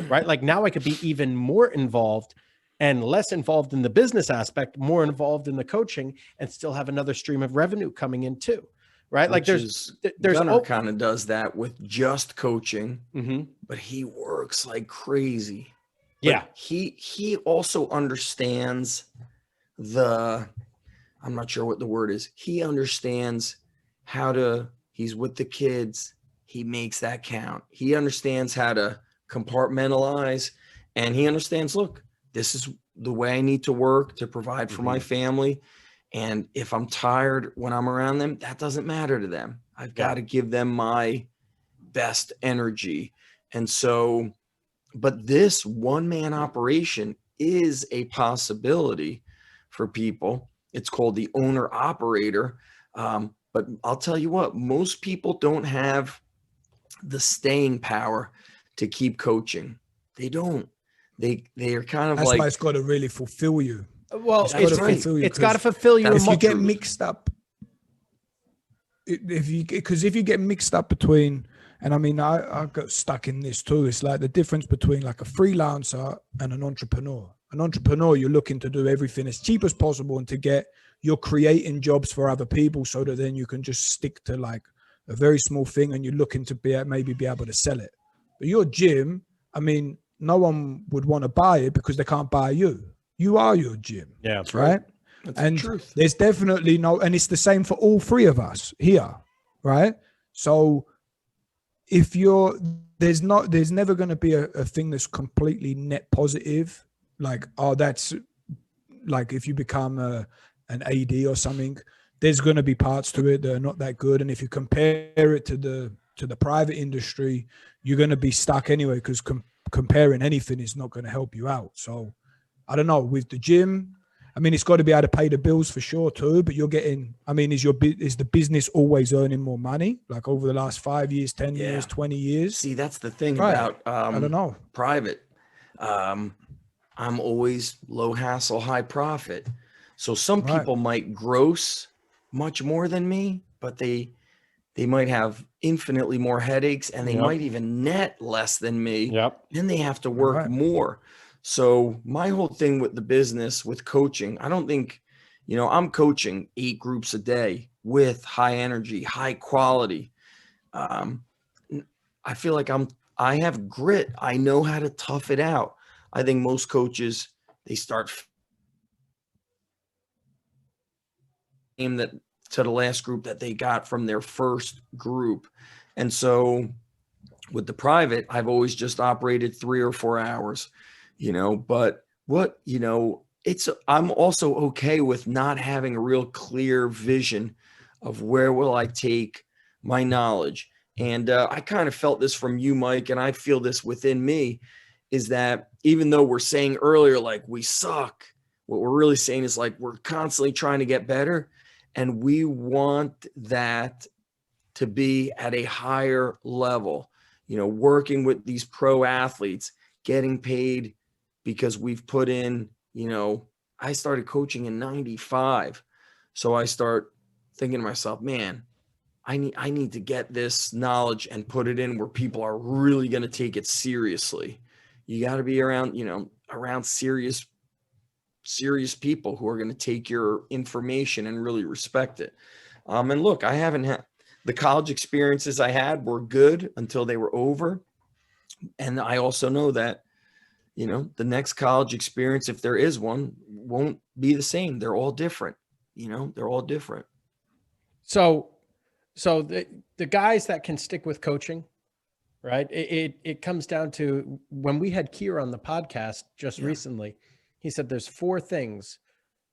right? Like now I could be even more involved and less involved in the business aspect, more involved in the coaching and still have another stream of revenue coming in too, right? Like there's Gunnar kind of does that with just coaching, but he works like crazy. But he also understands I'm not sure what the word is. He understands he's with the kids. He makes that count. He understands how to compartmentalize and he understands, look, this is the way I need to work to provide for my family. And if I'm tired when I'm around them, that doesn't matter to them. I've got to give them my best energy. And so, but this one-man operation is a possibility for people. It's called the owner-operator. But I'll tell you what, most people don't have the staying power to keep coaching. They don't. They are kind of that's like. Why it's got to really fulfill you. Well, it's got to fulfill you. If you get mixed up, if you get mixed up between, and I mean, I got stuck in this too. It's like the difference between like a freelancer and an entrepreneur. An entrepreneur, you're looking to do everything as cheap as possible and you're creating jobs for other people so that then you can just stick to like a very small thing and you're looking to maybe be able to sell it. But your gym, I mean, no one would want to buy it because they can't buy you. You are your gym. Yeah, that's right. That's and the truth. There's definitely and it's the same for all three of us here, right? So if there's never going to be a thing that's completely net positive. Like, oh, that's like if you become an AD or something, there's going to be parts to it that are not that good. And if you compare it to the private industry, you're going to be stuck anyway because comparing anything is not going to help you out. So I don't know, with the gym, I mean, it's got to be able to pay the bills for sure too, but you're getting, I mean, is the business always earning more money? Like over the last 5 years, 10 years, 20 years? See, that's the thing about, I don't know. Private. I'm always low hassle, high profit. So some people might gross much more than me, but they might have infinitely more headaches, and they might even net less than me. Yep. And they have to work more. So my whole thing with the business, with coaching, I don't think, I'm coaching 8 groups a day with high energy, high quality. I feel like I have grit. I know how to tough it out. I think most coaches, they start aim that to the last group that they got from their first group. And so with the private, I've always just operated 3 or 4 hours, but I'm also okay with not having a real clear vision of where will I take my knowledge. And I kind of felt this from you, Mike, and I feel this within me, is that even though we're saying earlier, like, we suck, what we're really saying is, like, we're constantly trying to get better. And we want that to be at a higher level, working with these pro athletes, getting paid because we've put in, I started coaching in 95. So I start thinking to myself, man, I need to get this knowledge and put it in where people are really going to take it seriously. You got to be around, around serious people who are going to take your information and really respect it. And look, I haven't had the college experiences I had were good until they were over. And I also know that, the next college experience, if there is one, won't be the same. They're all different. They're all different. So the guys that can stick with coaching, right? It comes down to, when we had Kier on the podcast just recently, he said there's 4 things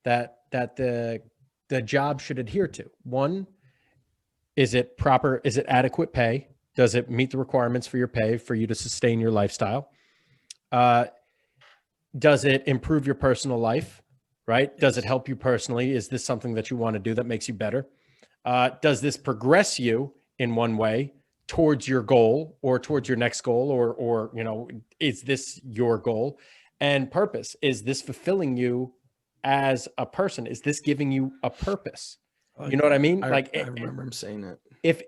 that the job should adhere to. 1, is it adequate pay? Does it meet the requirements for your pay for you to sustain your lifestyle? Does it improve your personal life, right? Does it help you personally? Is this something that you want to do that makes you better? Does this progress you in one way towards your goal or towards your next goal, or is this your goal? And purpose, is this fulfilling you as a person? Is this giving you a purpose? You know what I mean? I remember him saying that. If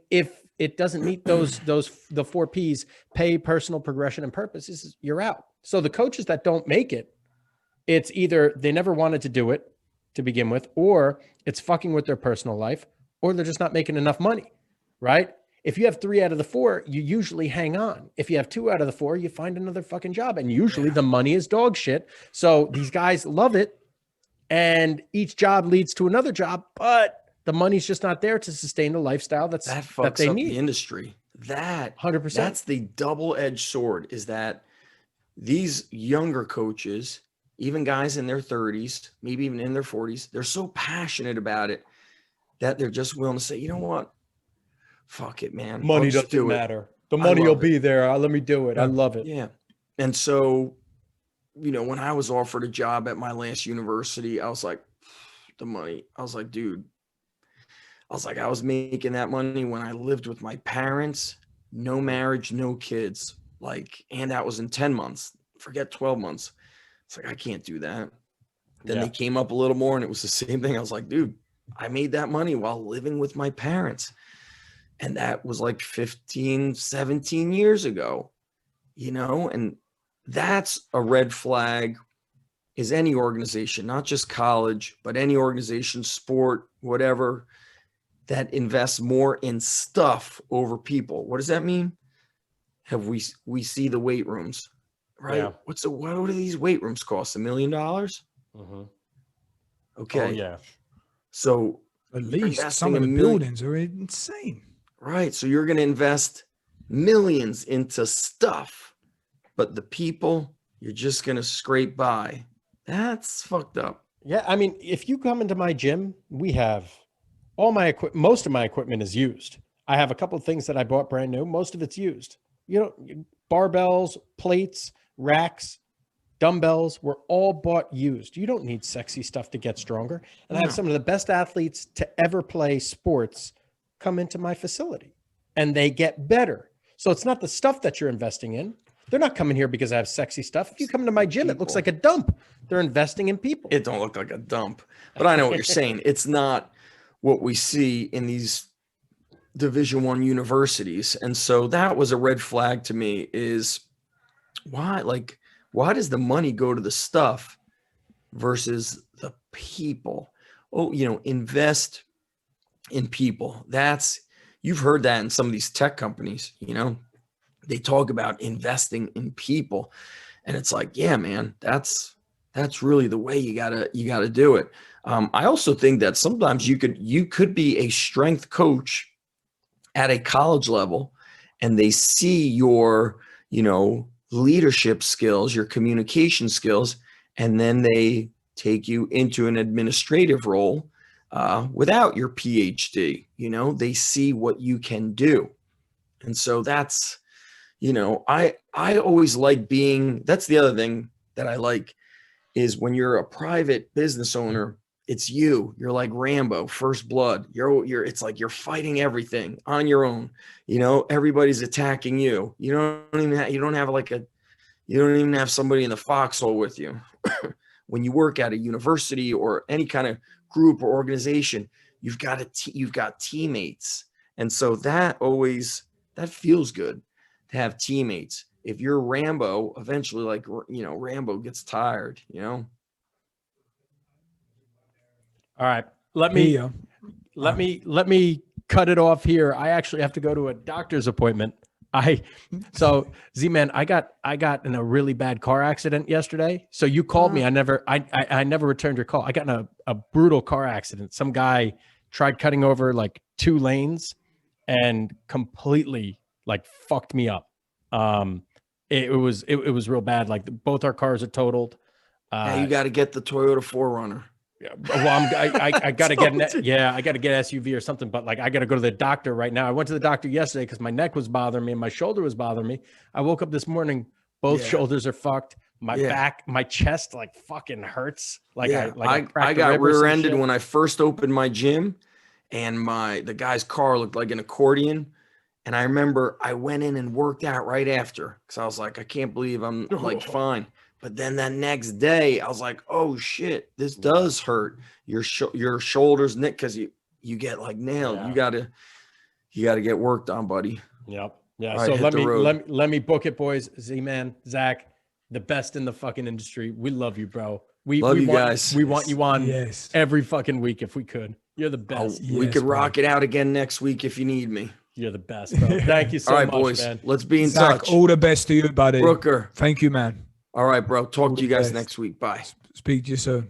it doesn't meet the 4 P's, pay, personal, progression, and purpose, you're out. So the coaches that don't make it, it's either they never wanted to do it to begin with, or it's fucking with their personal life, or they're just not making enough money, right? If you have 3 out of the 4, you usually hang on. If you have 2 out of the 4, you find another fucking job. And usually the money is dog shit. So these guys love it. And each job leads to another job, but the money's just not there to sustain the lifestyle that they need. The industry. That 100%. That's the double-edged sword, is that these younger coaches, even guys in their 30s, maybe even in their 40s, they're so passionate about it that they're just willing to say, you know what? Fuck it, man. Money doesn't matter. The money will be there. Let me do it. I love it. Yeah. And so, when I was offered a job at my last university, I was like, the money. I was like, dude, I was making that money when I lived with my parents, no marriage, no kids, and that was in 10 months, forget 12 months. It's like, I can't do that. Then they came up a little more and it was the same thing. I was like, dude, I made that money while living with my parents. And that was like 15, 17 years ago, and that's a red flag. Is any organization, not just college, but any organization, sport, whatever, that invests more in stuff over people. What does that mean? We see the weight rooms, right? Yeah. What do these weight rooms cost? $1 million? Mm-hmm. Okay. Oh, yeah. So at least some of the buildings are insane. Right. So you're going to invest millions into stuff, but the people, you're just going to scrape by. That's fucked up. Yeah. I mean, if you come into my gym, we have all my equipment. Most of my equipment is used. I have a couple of things that I bought brand new. Most of it's used. Barbells, plates, racks, dumbbells were all bought used. You don't need sexy stuff to get stronger. And I have some of the best athletes to ever play sports come into my facility and they get better. So it's not the stuff that you're investing in. They're not coming here because I have sexy stuff. If you come to my gym, it looks like a dump. They're investing in people. It don't look like a dump, but I know what you're saying. It's not what we see in these Division I universities. And so that was a red flag to me, is why does the money go to the stuff versus the people? Oh, invest in people. You've heard that in some of these tech companies, they talk about investing in people, and it's like, yeah, man, that's really the way you gotta do it. I also think that sometimes you could be a strength coach at a college level, and they see your, leadership skills, your communication skills, and then they take you into an administrative role without your PhD. They see what you can do. And so that's, I always like that's the other thing that I like, is when you're a private business owner, it's you're like Rambo, first blood. It's like you're fighting everything on your own. Everybody's attacking you. You don't even have somebody in the foxhole with you. When you work at a university or any kind of group or organization, you've got teammates. And so that feels good to have teammates. If you're Rambo, eventually, Rambo gets tired, All right. Let me cut it off here. I actually have to go to a doctor's appointment. Z-Man, I got in a really bad car accident yesterday. So you called me. I never returned your call. I got in a brutal car accident. Some guy tried cutting over like 2 lanes and completely fucked me up. It was real bad. Like both our cars are totaled. You got to get the Toyota 4Runner. Well, I got to get I got to get SUV or something, but I got to go to the doctor right now. I went to the doctor yesterday because my neck was bothering me and my shoulder was bothering me. I woke up this morning, both shoulders are fucked. My back, my chest fucking hurts. I got rear-ended when I first opened my gym, and the guy's car looked like an accordion. And I remember I went in and worked out right after, because I was like, I can't believe I'm fine. But then that next day, I was like, "Oh shit, this does hurt your shoulders, Nick, because you get nailed. Yeah. You gotta get worked on, buddy." Yep. Yeah. Right, so let me book it, boys. Z-Man, Zach, the best in the fucking industry. We love you, bro. We love you want, guys. We want you on every fucking week if we could. You're the best. We could rock it out again next week if you need me. You're the best, bro. Thank you so much, boys. Man. Let's be in Zach, touch. All the best to you, buddy. Brooker. Thank you, man. All right, bro. Talk to you guys next week. Bye. Speak to you soon.